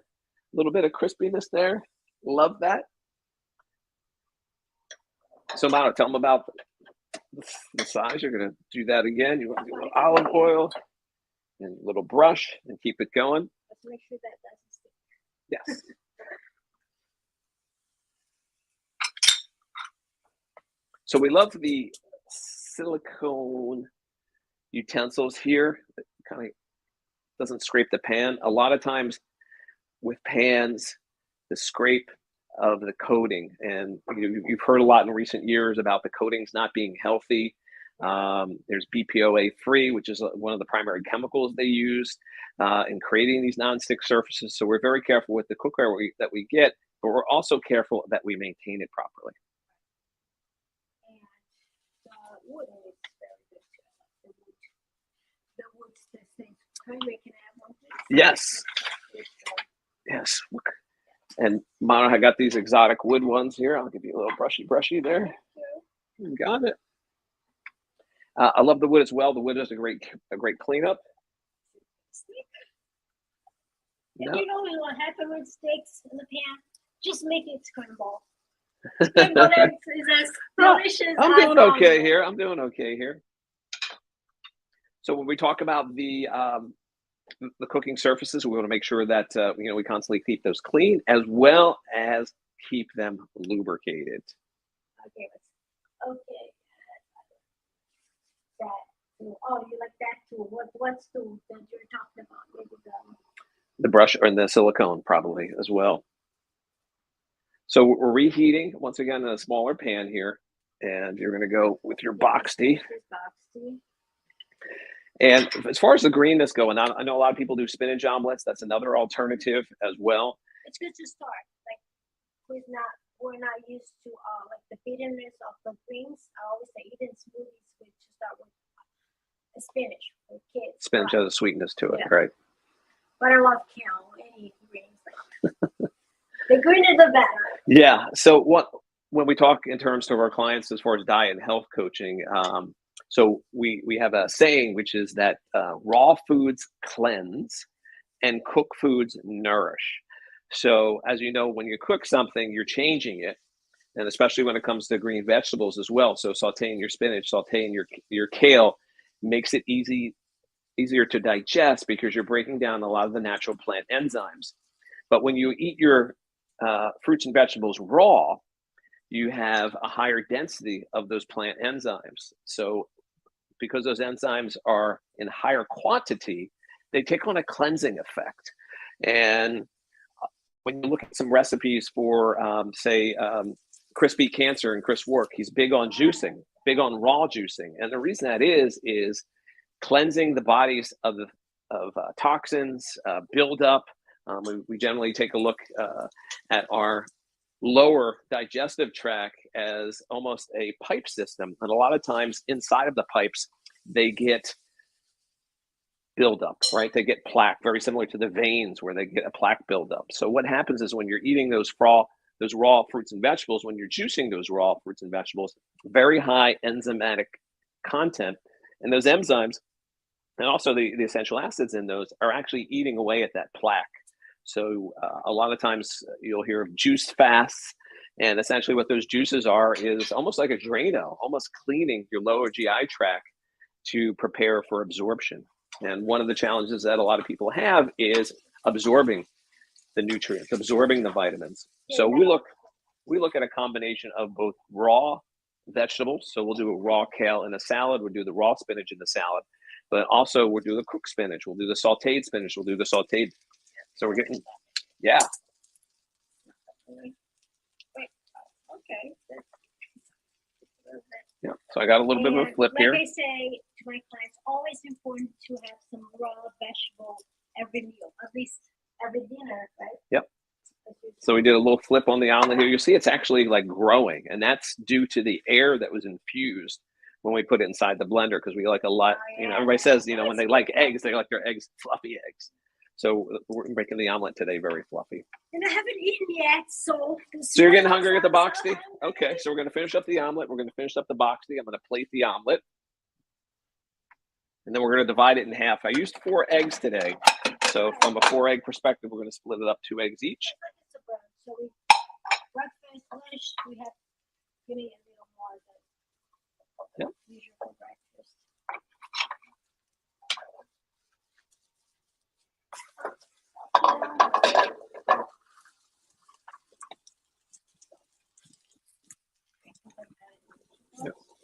A little bit of crispiness there. Love that. So Mara, tell them about the size. You're going to do that again. You want to do a little olive oil and a little brush and keep it going. Let's make sure that doesn't stick. Yes. So we love the silicone utensils here. It kind of doesn't scrape the pan. A lot of times with pans, the scrape of the coating, and you've heard a lot in recent years about the coatings not being healthy. There's BPOA free, which is one of the primary chemicals they use in creating these nonstick surfaces. So we're very careful with the cookware that we get, but we're also careful that we maintain it properly. And the wood is very good too. The wood's the same. Can I have one, please? Yes. Yes. And Mona, I got these exotic wood ones here. I'll give you a little brushy there. You got it. I love the wood as well. The wood is a great cleanup. And you know what happens with steaks in the pan? Just make it scramble. Scrambled eggs is as delicious. I'm doing okay here. I'm doing okay here. So when we talk about the cooking surfaces, we want to make sure that we constantly keep those clean as well as keep them lubricated. Okay. Oh, you like that too? What's the that you're talking about? Maybe the brush or the silicone probably as well. So we're reheating once again in a smaller pan here, and you're going to go with your boxty. And as far as the greenness going, I know a lot of people do spinach omelets. That's another alternative as well. It's good to start. Like we're not used to like the bitterness of the greens. I always say eating smoothies to start with spinach for kids. Spinach has a sweetness to it, right? But I love kale. Any greens. The greener the better. Yeah. So when we talk in terms of our clients as far as diet and health coaching, so we have a saying, which is that raw foods cleanse and cooked foods nourish. So as you know, when you cook something, you're changing it. And especially when it comes to green vegetables as well. So sauteing your spinach, sauteing your kale makes it easier to digest because you're breaking down a lot of the natural plant enzymes. But when you eat your fruits and vegetables raw, you have a higher density of those plant enzymes. So because those enzymes are in higher quantity, they take on a cleansing effect. And when you look at some recipes for, say, Chris Beat Cancer and Chris Work, he's big on juicing, big on raw juicing. And the reason that is cleansing the bodies of toxins, buildup. We generally take a look at our lower digestive tract as almost a pipe system. And a lot of times inside of the pipes, they get buildup, right? They get plaque, very similar to the veins where they get a plaque buildup. So what happens is when you're eating those raw fruits and vegetables, when you're juicing those raw fruits and vegetables, very high enzymatic content. And those enzymes and also the essential acids in those are actually eating away at that plaque. So a lot of times you'll hear of juice fasts. And essentially what those juices are is almost like a Drano, almost cleaning your lower GI tract to prepare for absorption. And one of the challenges that a lot of people have is absorbing the nutrients, absorbing the vitamins. So we look at a combination of both raw vegetables. So we'll do a raw kale in a salad. We'll do the raw spinach in the salad. But also we'll do the cooked spinach. We'll do the sauteed spinach. We'll do the sauteed. So we're getting, yeah. Okay. Yeah. So I got a little bit of a flip here. Like I say to my clients, always important to have some raw vegetable every meal, at least every dinner, right? Yep. So we did a little flip on the omelet here. You see it's actually like growing, and that's due to the air that was infused when we put it inside the blender, because we like a lot, everybody says, when they like eggs, they like their eggs, fluffy eggs. So we're making the omelet today very fluffy. And I haven't eaten yet, so you're getting hungry at the boxty? Okay, so we're going to finish up the omelet. We're going to finish up the boxty. I'm going to plate the omelet. And then we're going to divide it in half. I used 4 eggs today. So from a 4-egg perspective, we're going to split it up 2 eggs each. So we breakfast, lunch, we have given a little more than usual for breakfast.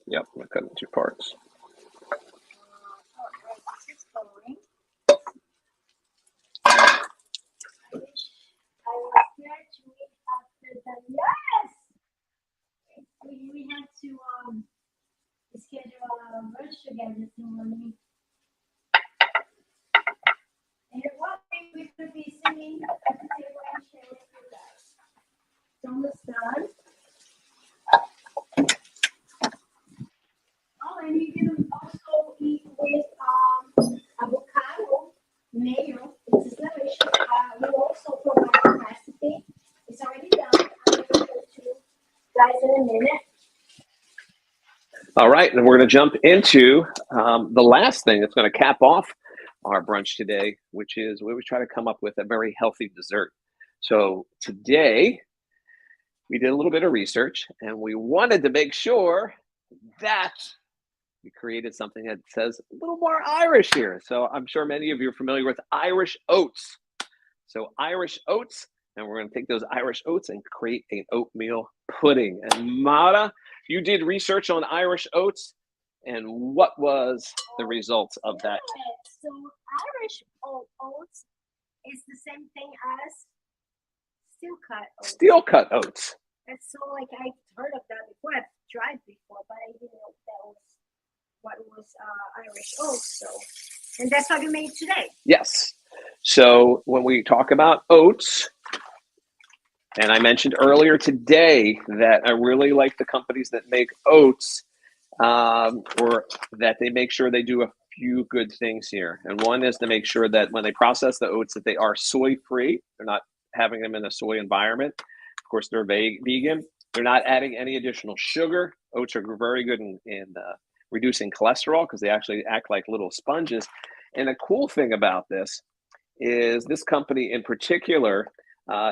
Yep, I'm going to cut it in 2 parts. We had to schedule brunch together this morning. And what we could be singing at the table and share with you guys. It's almost done. Oh, and you can also eat with avocado, mayo. It's delicious. We also provide a recipe. It's already done. I'm going to show it to you guys in a minute. All right, and we're going to jump into the last thing that's going to cap off our brunch today, which is we try to come up with a very healthy dessert. So today we did a little bit of research and we wanted to make sure that we created something that says a little more Irish here. So I'm sure many of you are familiar with Irish oats. So Irish oats, and we're going to take those Irish oats and create an oatmeal pudding. And Mara, you did research on Irish oats, and what was the results of that? So Irish oats is the same thing as steel cut oats. Steel cut oats. And so like I've heard of that before. I've tried before, but I didn't know that was what was Irish oats. So, and that's what we made today. Yes. So when we talk about oats, and I mentioned earlier today that I really like the companies that make oats, or that they make sure they do a few good things here. And one is to make sure that when they process the oats that they are soy-free. They're not having them in a soy environment. Of course, they're vegan. They're not adding any additional sugar. Oats are very good in reducing cholesterol because they actually act like little sponges. And the cool thing about this is this company in particular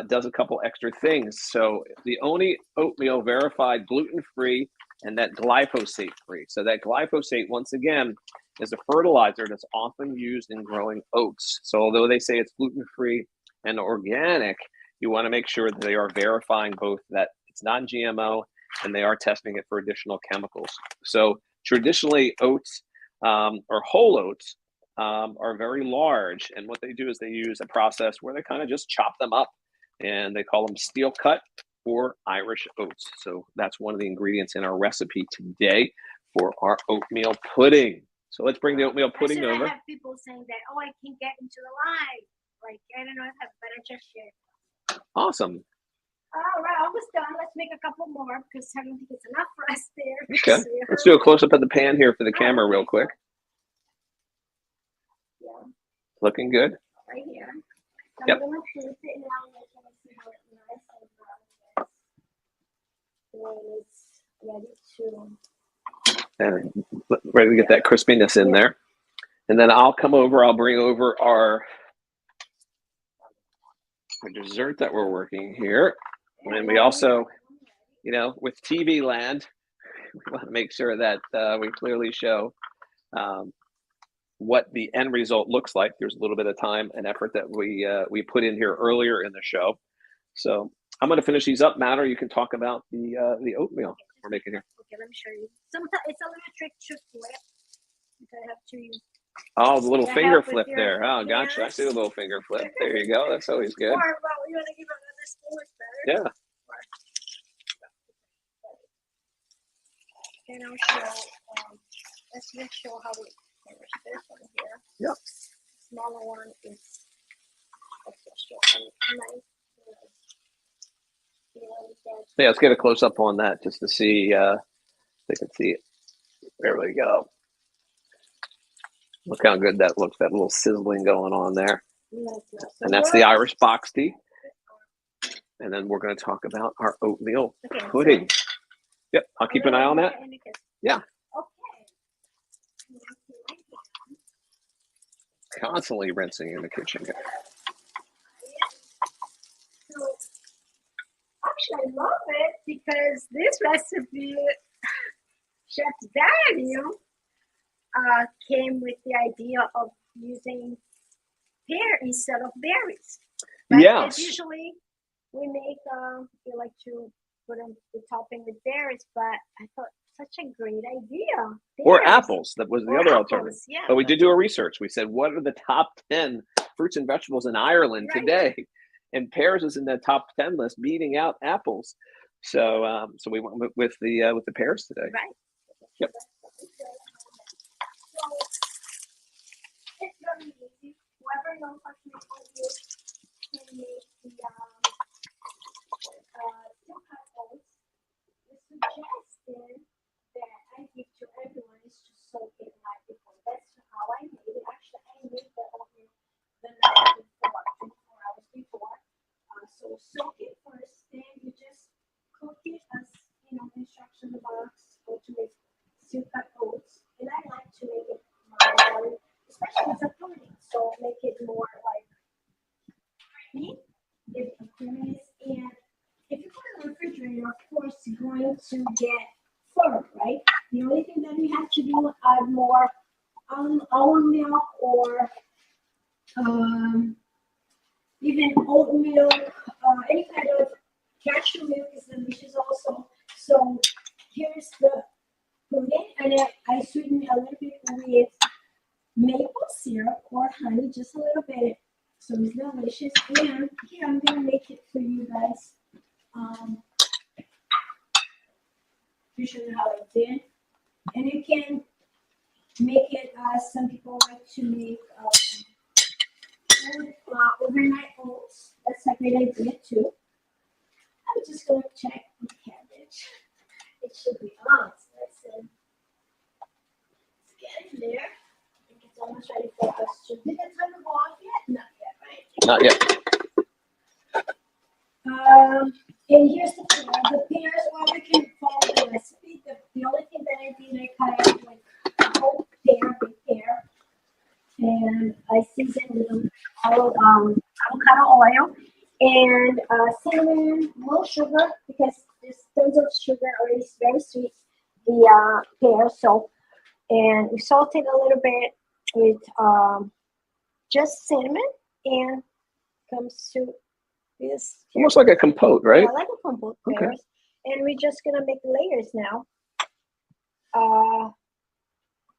does a couple extra things. So the only oatmeal verified gluten-free and that glyphosate-free. So that glyphosate, once again, is a fertilizer that's often used in growing oats. So although they say it's gluten-free and organic, you want to make sure that they are verifying both that it's non-GMO and they are testing it for additional chemicals. So traditionally oats or whole oats are very large, and what they do is they use a process where they kind of just chop them up, and they call them steel cut or Irish oats. So that's one of the ingredients in our recipe today for our oatmeal pudding. So let's bring the oatmeal pudding over. I have people saying that, oh, I can't get into the live. Like, I don't know, but I just shared. Awesome. All right, almost done. Let's make a couple more because I don't think it's enough for us there. Okay, so, let's do a close-up of the pan here for the camera real quick. Yeah. Looking good. Right here. So Yep. I'm going to flip it now. Let me see how nice and brown is. When it's ready to. And ready to get that crispiness in there. And then I'll come over, I'll bring over our dessert that we're working here. And we also, you know, with TV land, we want to make sure that we clearly show what the end result looks like. There's a little bit of time and effort that we put in here earlier in the show. So I'm going to finish these up. Matter, you can talk about the oatmeal we're making here. Okay, let me show you. Sometimes it's a little trick to flip. I have to use. Oh, the little finger flip your, there. Oh, gotcha. yes. I see the little finger flip. There you go. That's always good. Or, well, you want to give another spoon, it's better. Yeah. And I'll show, let's just show how we finish this one here. Yep. Smaller one is, let's just show nice. Yeah, let's get a close up on that just to see if they can see it. There we go. Look how good that looks, that little sizzling going on there. And that's the Irish box tea. And then we're going to talk about our oatmeal pudding. Yep, I'll keep an eye on that. Yeah. Constantly rinsing in the kitchen. Actually, I love it because this recipe, Chef Daniel, came with the idea of using pear instead of berries. Right? Yes. Because usually we make, we like to put on the topping with berries, but I thought such a great idea. Berries. Or apples. That was the other alternative. Yeah. But we did do a research. We said, what are the top 10 fruits and vegetables in Ireland today? And pears is in the top 10 list, beating out apples. So, so we went with the pears today. Right. Yep. really easy. Whoever knows how to make oatmeal can make the still cut oats. The suggestion that I give to everyone is to soak it the night before. That's how I made it. Actually, I made the oatmeal the night before, 24 hours before. So soak it first, then you just cook it as instruction box or to make still cut oats. And I like to make it more, especially with a pudding. So make it more like creamy, if the creaminess. And if you put it in the refrigerator, of course, you're going to get firm, right? The only thing that we have to do is add more almond milk or even oat milk, any kind of cashew milk is delicious also. So here's the pudding, and I sweeten a little bit with maple syrup or honey, just a little bit. So it's delicious. And here I'm gonna make it for you guys. To show you how I did. And you can make it as some people like to make overnight oats. That's a great idea too. I'm just gonna check the cabbage. It should be on. So let's get in there. I think it's almost ready for us to. Did the timer go off yet? Not yet, right? Not yet. And here's the pear. The pears, well, we can follow the recipe. The only thing that I did, I cut out like a whole pear, big pear, and I seasoned with avocado oil and cinnamon, no sugar because there's tons of sugar or it's very sweet. The pear, so and we sauteed a little bit with just cinnamon and comes to this. Almost like a compote, right? Yeah, like a compote pears. Okay. And we're just gonna make layers now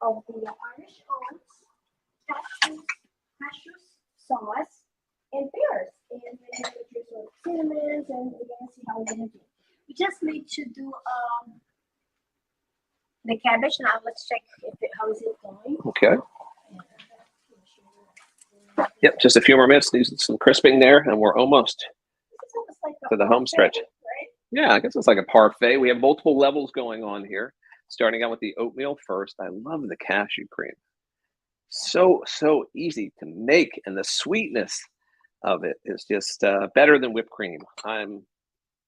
of the Irish oats, cashew sauce, and pears. And then we're gonna do some cinnamons, and we're gonna see how we're gonna do. We just need to do the cabbage now. Let's check how is it going. Okay. Yep, just a few more minutes. Needs some crisping there, and we're almost like to the home stretch. Right? Yeah, I guess it's like a parfait. We have multiple levels going on here. Starting out with the oatmeal first. I love the cashew cream. So easy to make, and the sweetness of it is just better than whipped cream. I'm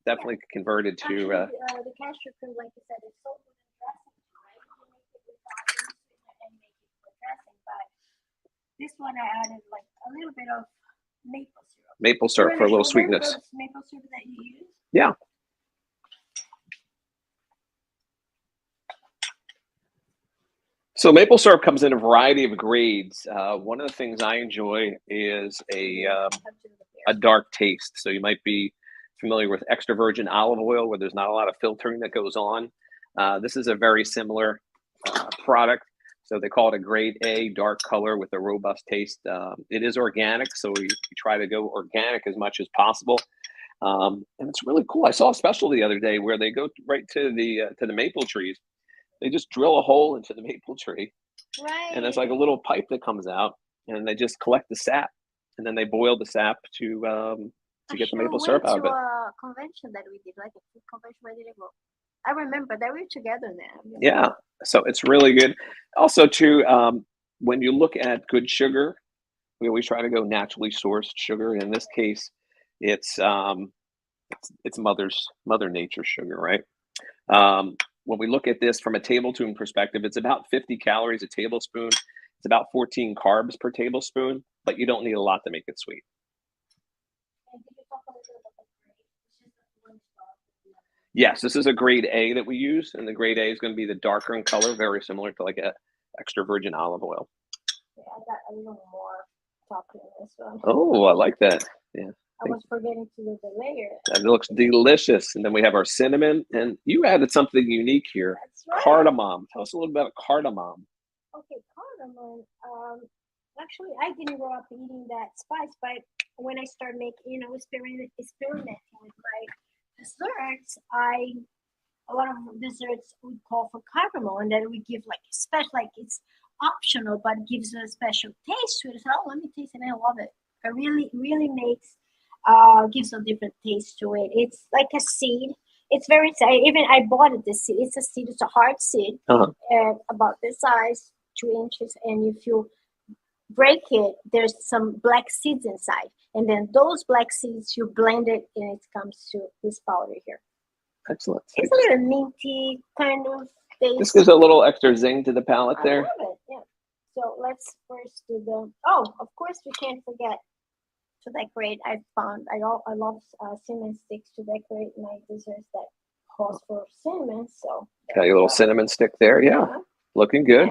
definitely converted to. The cashew cream, like you said, is so good in dressing, right? You make it without sweetener and make it for dressing, but this one I added like a little bit of maple syrup. Maple syrup for a little sweetness. Maple syrup that you use? Yeah. So maple syrup comes in a variety of grades. One of the things I enjoy is a dark taste. So you might be familiar with extra virgin olive oil where there's not a lot of filtering that goes on. This is a very similar product. So they call it a grade A, dark color with a robust taste. It is organic, so we try to go organic as much as possible. And it's really cool. I saw a special the other day where they go right to the maple trees. They just drill a hole into the maple tree, right? And there's like a little pipe that comes out, and they just collect the sap, and then they boil the sap to get the maple syrup out of it. A convention that we did, like a food convention, where did it go? I remember that we were together now. Yeah, so it's really good. Also, too, when you look at good sugar, we always try to go naturally sourced sugar. In this case, it's Mother Nature's sugar, right? When we look at this from a tablespoon perspective, it's about 50 calories a tablespoon. It's about 14 carbs per tablespoon, but you don't need a lot to make it sweet. Yes, this is a grade A that we use, and the grade A is going to be the darker in color, very similar to like a extra virgin olive oil. Yeah, I got a little more chocolate in this one. Oh, I like that. Yeah. I was forgetting to do the layer. That looks delicious. And then we have our cinnamon, and you added something unique here. That's right. Cardamom. Tell us a little bit about cardamom. Okay, cardamom. Actually, I didn't grow up eating that spice, but when I started making, experimenting with my desserts, a lot of desserts would call for cardamom, and then we give like special, like it's optional, but it gives a special taste to it. So, oh, let me taste it. I love it. It really, really makes gives a different taste to it. It's like a seed. It's very. Even I bought it. This seed. It's a seed. It's a hard seed, about this size, 2 inches. And if you break it, there's some black seeds inside, and then those black seeds you blend it, and it comes to this powder here. Excellent. It's a little minty kind of taste. This gives a little extra zing to the palate there. I love it. Yeah. So let's first do the. Oh, of course we can't forget to decorate. I love cinnamon sticks to decorate my desserts that calls for cinnamon. So got your little cinnamon stick there. Yeah, looking good.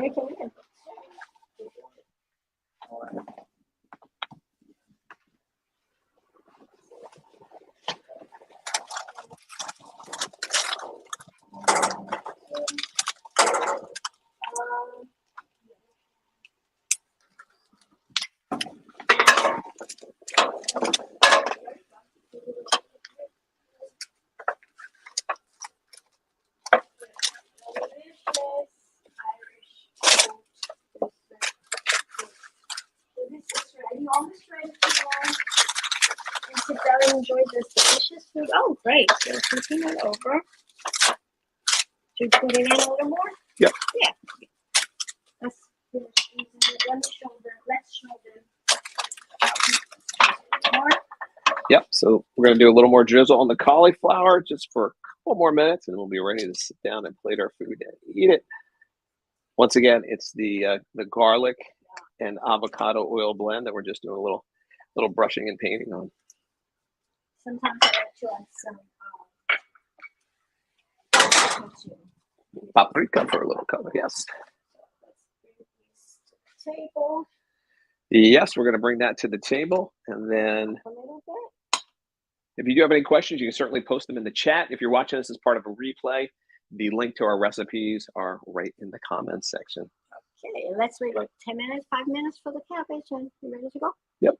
Almost ready to go and sit down and enjoy this delicious food. Oh, great. So flipping it over. Should we put it in a little more? Yep. Yeah. Let's finish using it. Let's show them more. Yep. So we're going to do a little more drizzle on the cauliflower just for a couple more minutes, and we'll be ready to sit down and plate our food and eat it. Once again, it's the garlic and avocado oil blend that we're just doing a little brushing and painting on. Sometimes I like to add some Paprika for a little color, yes. Let's bring this to the table. Yes, we're going to bring that to the table, and then A little bit. if you do have any questions, you can certainly post them in the chat. If you're watching this as part of a replay, the link to our recipes are right in the comments section. Okay, let's wait like 10 minutes, 5 minutes for the cabbage, and you ready to go? Yep.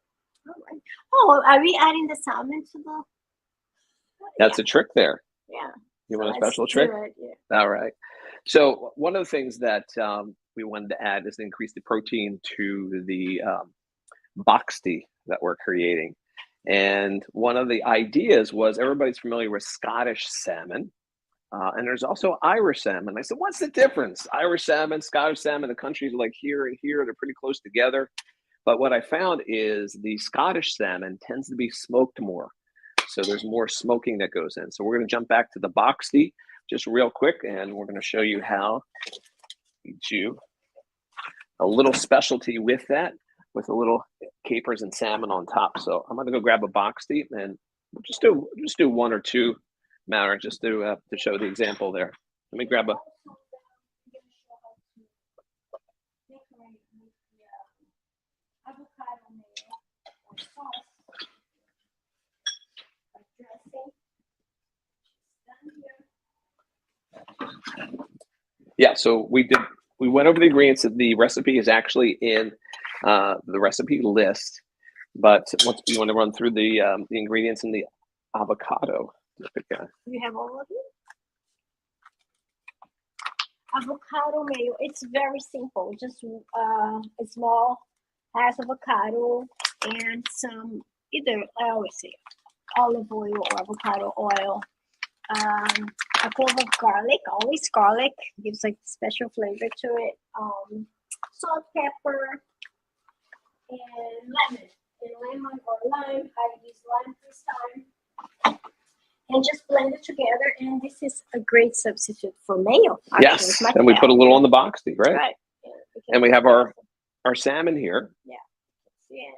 All right. Oh, are we adding the salmon to the? That's a trick there. Yeah. You want a special trick? Yeah. All right. So one of the things that we wanted to add is to increase the protein to the boxty that we're creating. And one of the ideas was everybody's familiar with Scottish salmon. And there's also Irish salmon. I said, what's the difference? Irish salmon, Scottish salmon, the countries like here and here, they're pretty close together. But what I found is the Scottish salmon tends to be smoked more. So there's more smoking that goes in. So we're going to jump back to the boxty just real quick, and we're going to show you how to do a little specialty with that, with a little capers and salmon on top. So I'm going to go grab a boxty, and we'll just do one or two, Mara, just to show the example there. Let me grab a. Yeah, so we went over the ingredients. The recipe is actually in the recipe list, but once you want to run through the ingredients in the avocado. You have all of it? Avocado mayo. It's very simple. Just a small half avocado and some either I always say olive oil or avocado oil. A clove of garlic. Always garlic gives like special flavor to it. Salt, pepper, and lemon. And lemon or lime. I use lime this time. And just blend it together, and this is a great substitute for mayo. Actually. Yes, and we put a little on the boxty, right? Right. Yeah, and we have our salmon here. Yeah. Yeah.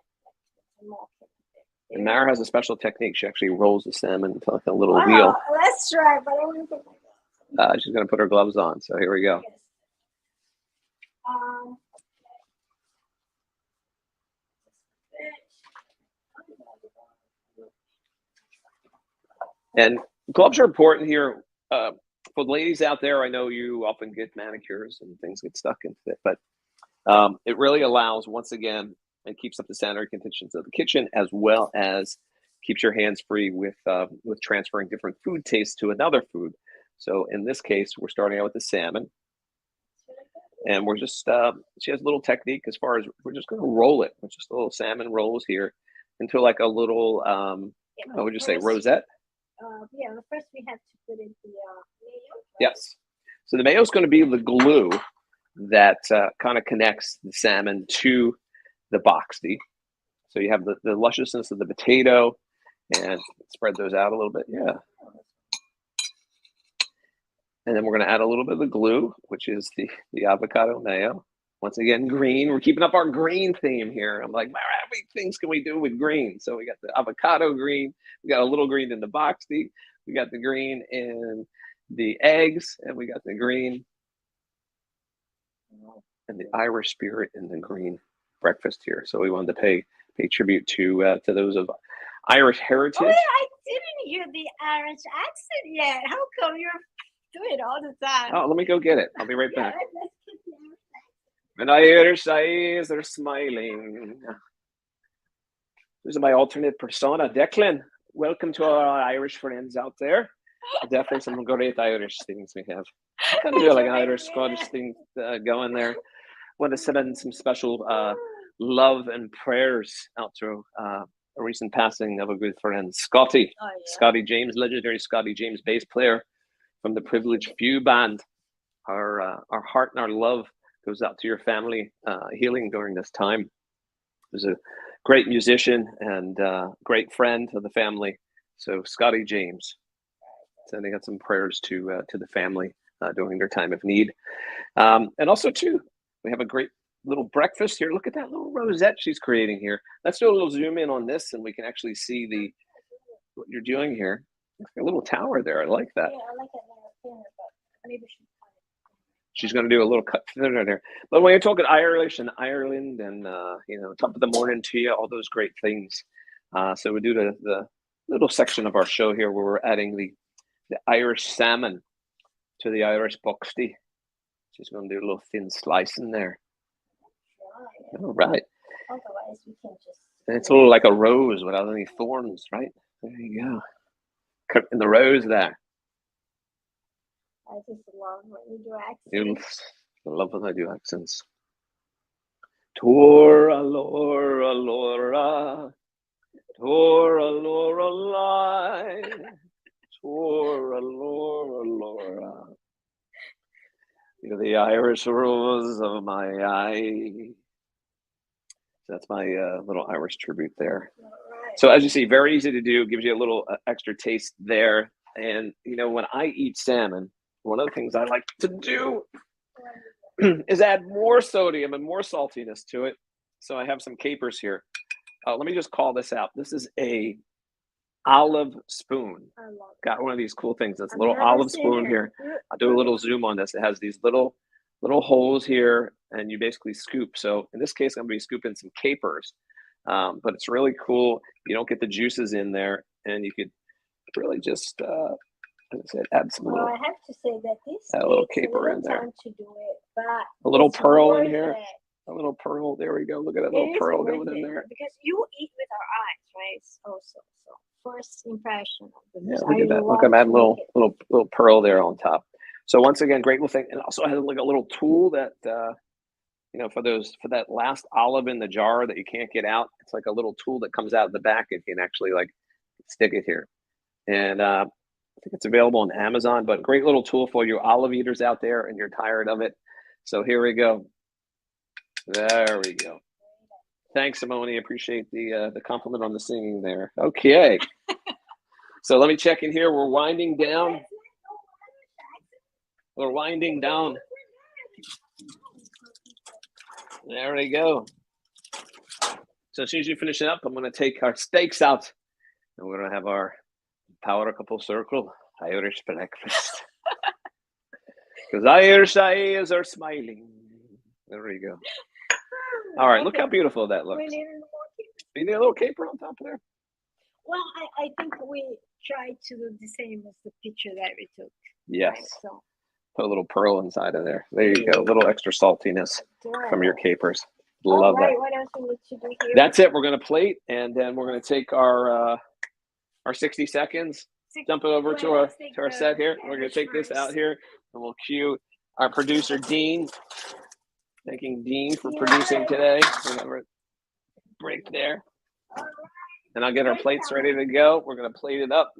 And Mara has a special technique. She actually rolls the salmon into like a little wheel. Let's try, but I want to put my gloves on. She's going to put her gloves on, so here we go. Yes. And gloves are important here. For the ladies out there, I know you often get manicures and things get stuck into it, but it really allows, once again, it keeps up the sanitary conditions of the kitchen, as well as keeps your hands free with transferring different food tastes to another food. So in this case, we're starting out with the salmon. And we're just, she has a little technique as far as we're just going to roll it. It's just a little salmon rolls here into like a little, what would you say, rosette? Yeah, first we have to put in the mayo. Yes. So the mayo is going to be the glue that kind of connects the salmon to the boxty. So you have the lusciousness of the potato, and spread those out a little bit. Yeah. And then we're going to add a little bit of the glue, which is the avocado mayo. Once again, green. We're keeping up our green theme here. I'm like, how many things can we do with green? So we got the avocado green. We got a little green in the boxty. We got the green in the eggs, and we got the green and the Irish spirit in the green breakfast here. So we wanted to pay tribute to those of Irish heritage. Oh, yeah, I didn't hear the Irish accent yet. How come you're doing it all the time? Oh, let me go get it. I'll be right back. Let's get the Irish accent. And Irish eyes are smiling. This is my alternate persona, Declan. Welcome to our Irish friends out there. Definitely some great Irish things we have. I kind of do like Irish, Scottish things going there. Want to send in some special love and prayers out to a recent passing of a good friend, Scotty. Oh, yeah. Scotty James, legendary Scotty James bass player from the Privileged Few band. Our heart and our love goes out to your family, healing during this time. There's a great musician and great friend of the family. So Scotty James, sending out some prayers to the family during their time of need. And also too, we have a great little breakfast here. Look at that little rosette she's creating here. Let's do a little zoom in on this, and we can actually see what you're doing here. A little tower there. I like that. Yeah, I like it thinner, but maybe she's going to do a little cut thinner there. But when you're talking Irish and Ireland and top of the morning to you, all those great things. So we do the little section of our show here where we're adding the Irish salmon to the Irish boxty. She's going to do a little thin slice in there. All right. Otherwise, we can just. And it's a little like a rose without any thorns, right? There you go. Cut in the rose there. I just love when you do accents. I love when I do accents. Tora Laura Laura, Tora Laura Lie, Tora Laura Laura. You're the Irish rose of my eye. That's my little Irish tribute there. Right. So as you see, very easy to do. Gives you a little extra taste there. And when I eat salmon, one of the things I like to do is add more sodium and more saltiness to it. So I have some capers here. Let me just call this out. This is a olive spoon. I love it. Got one of these cool things. That's a little olive spoon here. I'll do a little zoom on this. It has these little holes here, and you basically scoop. So in this case, I'm going to be scooping some capers, but it's really cool. You don't get the juices in there, and you could really just, as I said, add some Well, I have to say that this add a little takes caper a in little there. time to do it, but A little it's pearl in worth here. it. A little pearl. There we go. Look at that It little is pearl worth going in it, there. because you eat with our eyes, right? Also, so first impression of the Yeah, dish. look at that. Look, love I'm adding to little make it. little pearl there on top. So once again, great little thing, and also has like a little tool that for that last olive in the jar that you can't get out. It's like a little tool that comes out of the back and you can actually like stick it here. And I think it's available on Amazon. But great little tool for you olive eaters out there, and you're tired of it. So here we go. There we go. Thanks, Simone. Appreciate the compliment on the singing there. Okay. So let me check in here. We're winding down. We're winding down. There we go. So as soon as you finish it up, I'm going to take our steaks out, and we're going to have our power couple circle Irish breakfast. Because Irish eyes are smiling. There we go. All right, look how beautiful that looks. You need a little caper on top of there? Well, I think we tried to do the same as the picture that we took. Yes. Right, so. Put a little pearl inside of there. There you go. A little extra saltiness from your capers. Love that. What else we need to do here? That's it. We're going to plate, and then we're going to take our 60 seconds, dump it over to our set here. We're going to take this out here, and we'll cue our producer, Dean, Thanking Dean for producing today. We'll have a break there. And I'll get our plates ready to go. We're going to plate it up.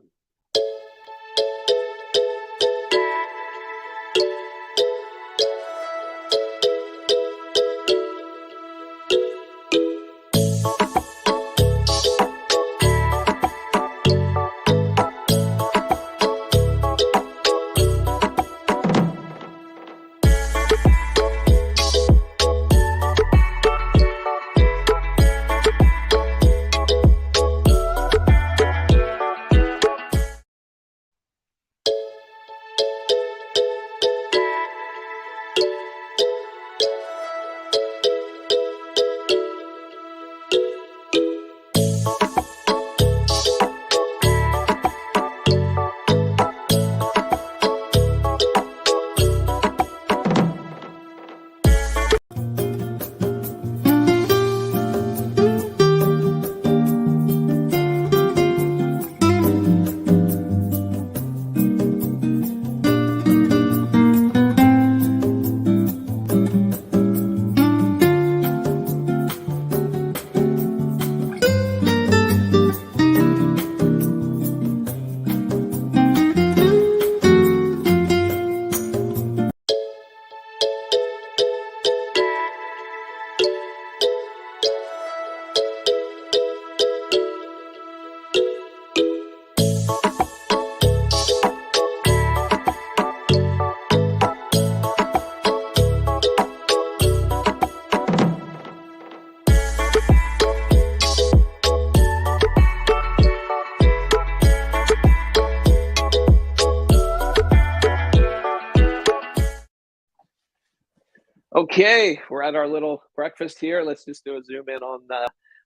Okay, we're at our little breakfast here. Let's just do a zoom in on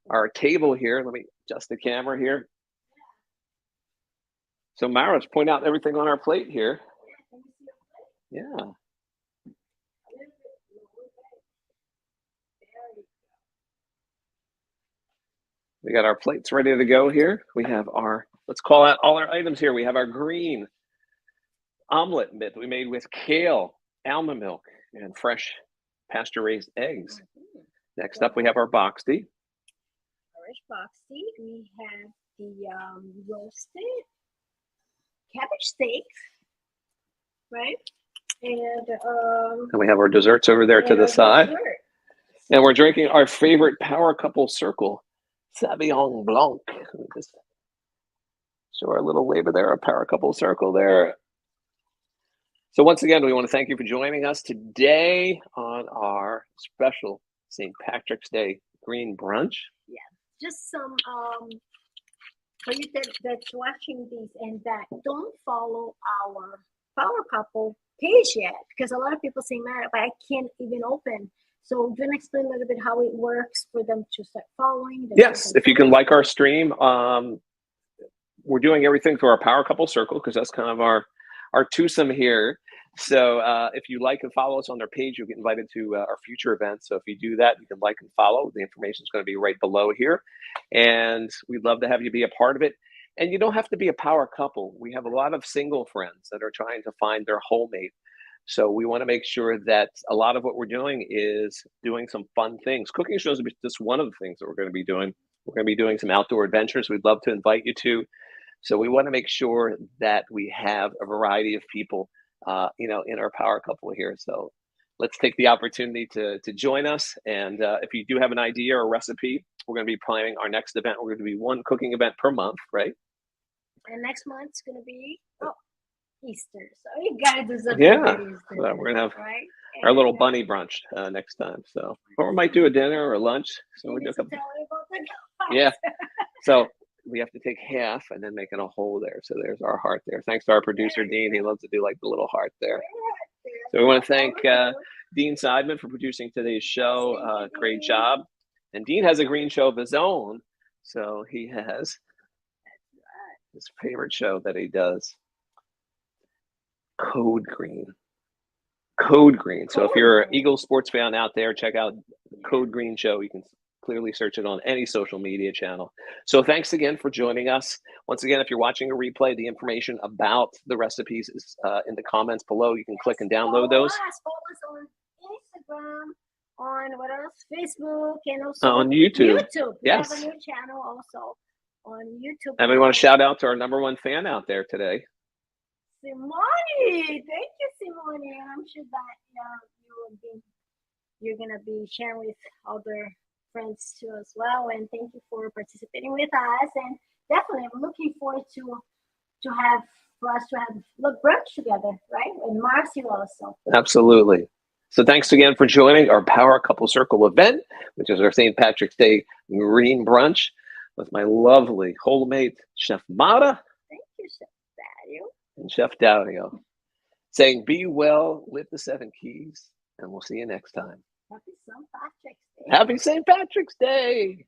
our table here. Let me adjust the camera here. So Maris, point out everything on our plate here. Yeah. We got our plates ready to go here. We have our, let's call out all our items here. We have our green omelet that we made with kale, almond milk, and fresh pasture-raised eggs. Next up, we have our boxty. Fresh boxty. We have the roasted cabbage steak, right? And we have our desserts over there to the side. And we're drinking our favorite power couple circle, Sauvignon Blanc. Let me just show our little label there, our power couple circle there. So once again, we want to thank you for joining us today on our special St. Patrick's Day Green Brunch. Yeah, just some for you that's watching these and that don't follow our Power Couple page yet, because a lot of people say, "Man, but I can't even open." So do you want to explain a little bit how it works for them to start following? Yes, if you can like our stream, we're doing everything through our Power Couple circle because that's kind of our twosome here. So if you like and follow us on their page, you'll get invited to our future events. So if you do that, you can like and follow. The information is going to be right below here. And we'd love to have you be a part of it. And you don't have to be a power couple. We have a lot of single friends that are trying to find their whole mate. So we want to make sure that a lot of what we're doing is doing some fun things. Cooking shows are just one of the things that we're going to be doing. We're going to be doing some outdoor adventures we'd love to invite you to. So we want to make sure that we have a variety of people, in our power couple here. So let's take the opportunity to join us. And if you do have an idea or a recipe, we're going to be planning our next event. We're going to be one cooking event per month, right? And next month's going to be Easter. So you got to do something. Yeah, Easter, so we're going to have right? our little bunny brunch next time. So, or we might do a dinner or lunch. So we do a couple. Yeah. So we have to take half and then make it a whole there. So there's our heart there. Thanks to our producer, Dean. He loves to do like the little heart there. So we want to thank Dean Seidman for producing today's show. Great job. And Dean has a green show of his own. So he has his favorite show that he does. Code Green. Code Green. So if you're an Eagles sports fan out there, check out the Code Green show. You can clearly search it on any social media channel. So thanks again for joining us. Once again, if you're watching a replay, the information about the recipes is in the comments below. You can click and download those. Follow us on Instagram, on what else? Facebook and also On YouTube. YouTube. We have a new channel also on YouTube. And we want to shout out to our #1 fan out there today. Simone. Thank you, Simone. And I'm sure that you're gonna be sharing with other friends too as well. And thank you for participating with us. And definitely, I'm looking forward to have brunch together, right? And Marcy also. Absolutely. So thanks again for joining our Power Couple Circle event, which is our St. Patrick's Day Green Brunch with my lovely homemade Chef Mara. Thank you, Chef Dario. And Chef Dario. Saying, be well, live the 7 keys, and we'll see you next time. Happy St. Patrick's Day. Happy St. Patrick's Day.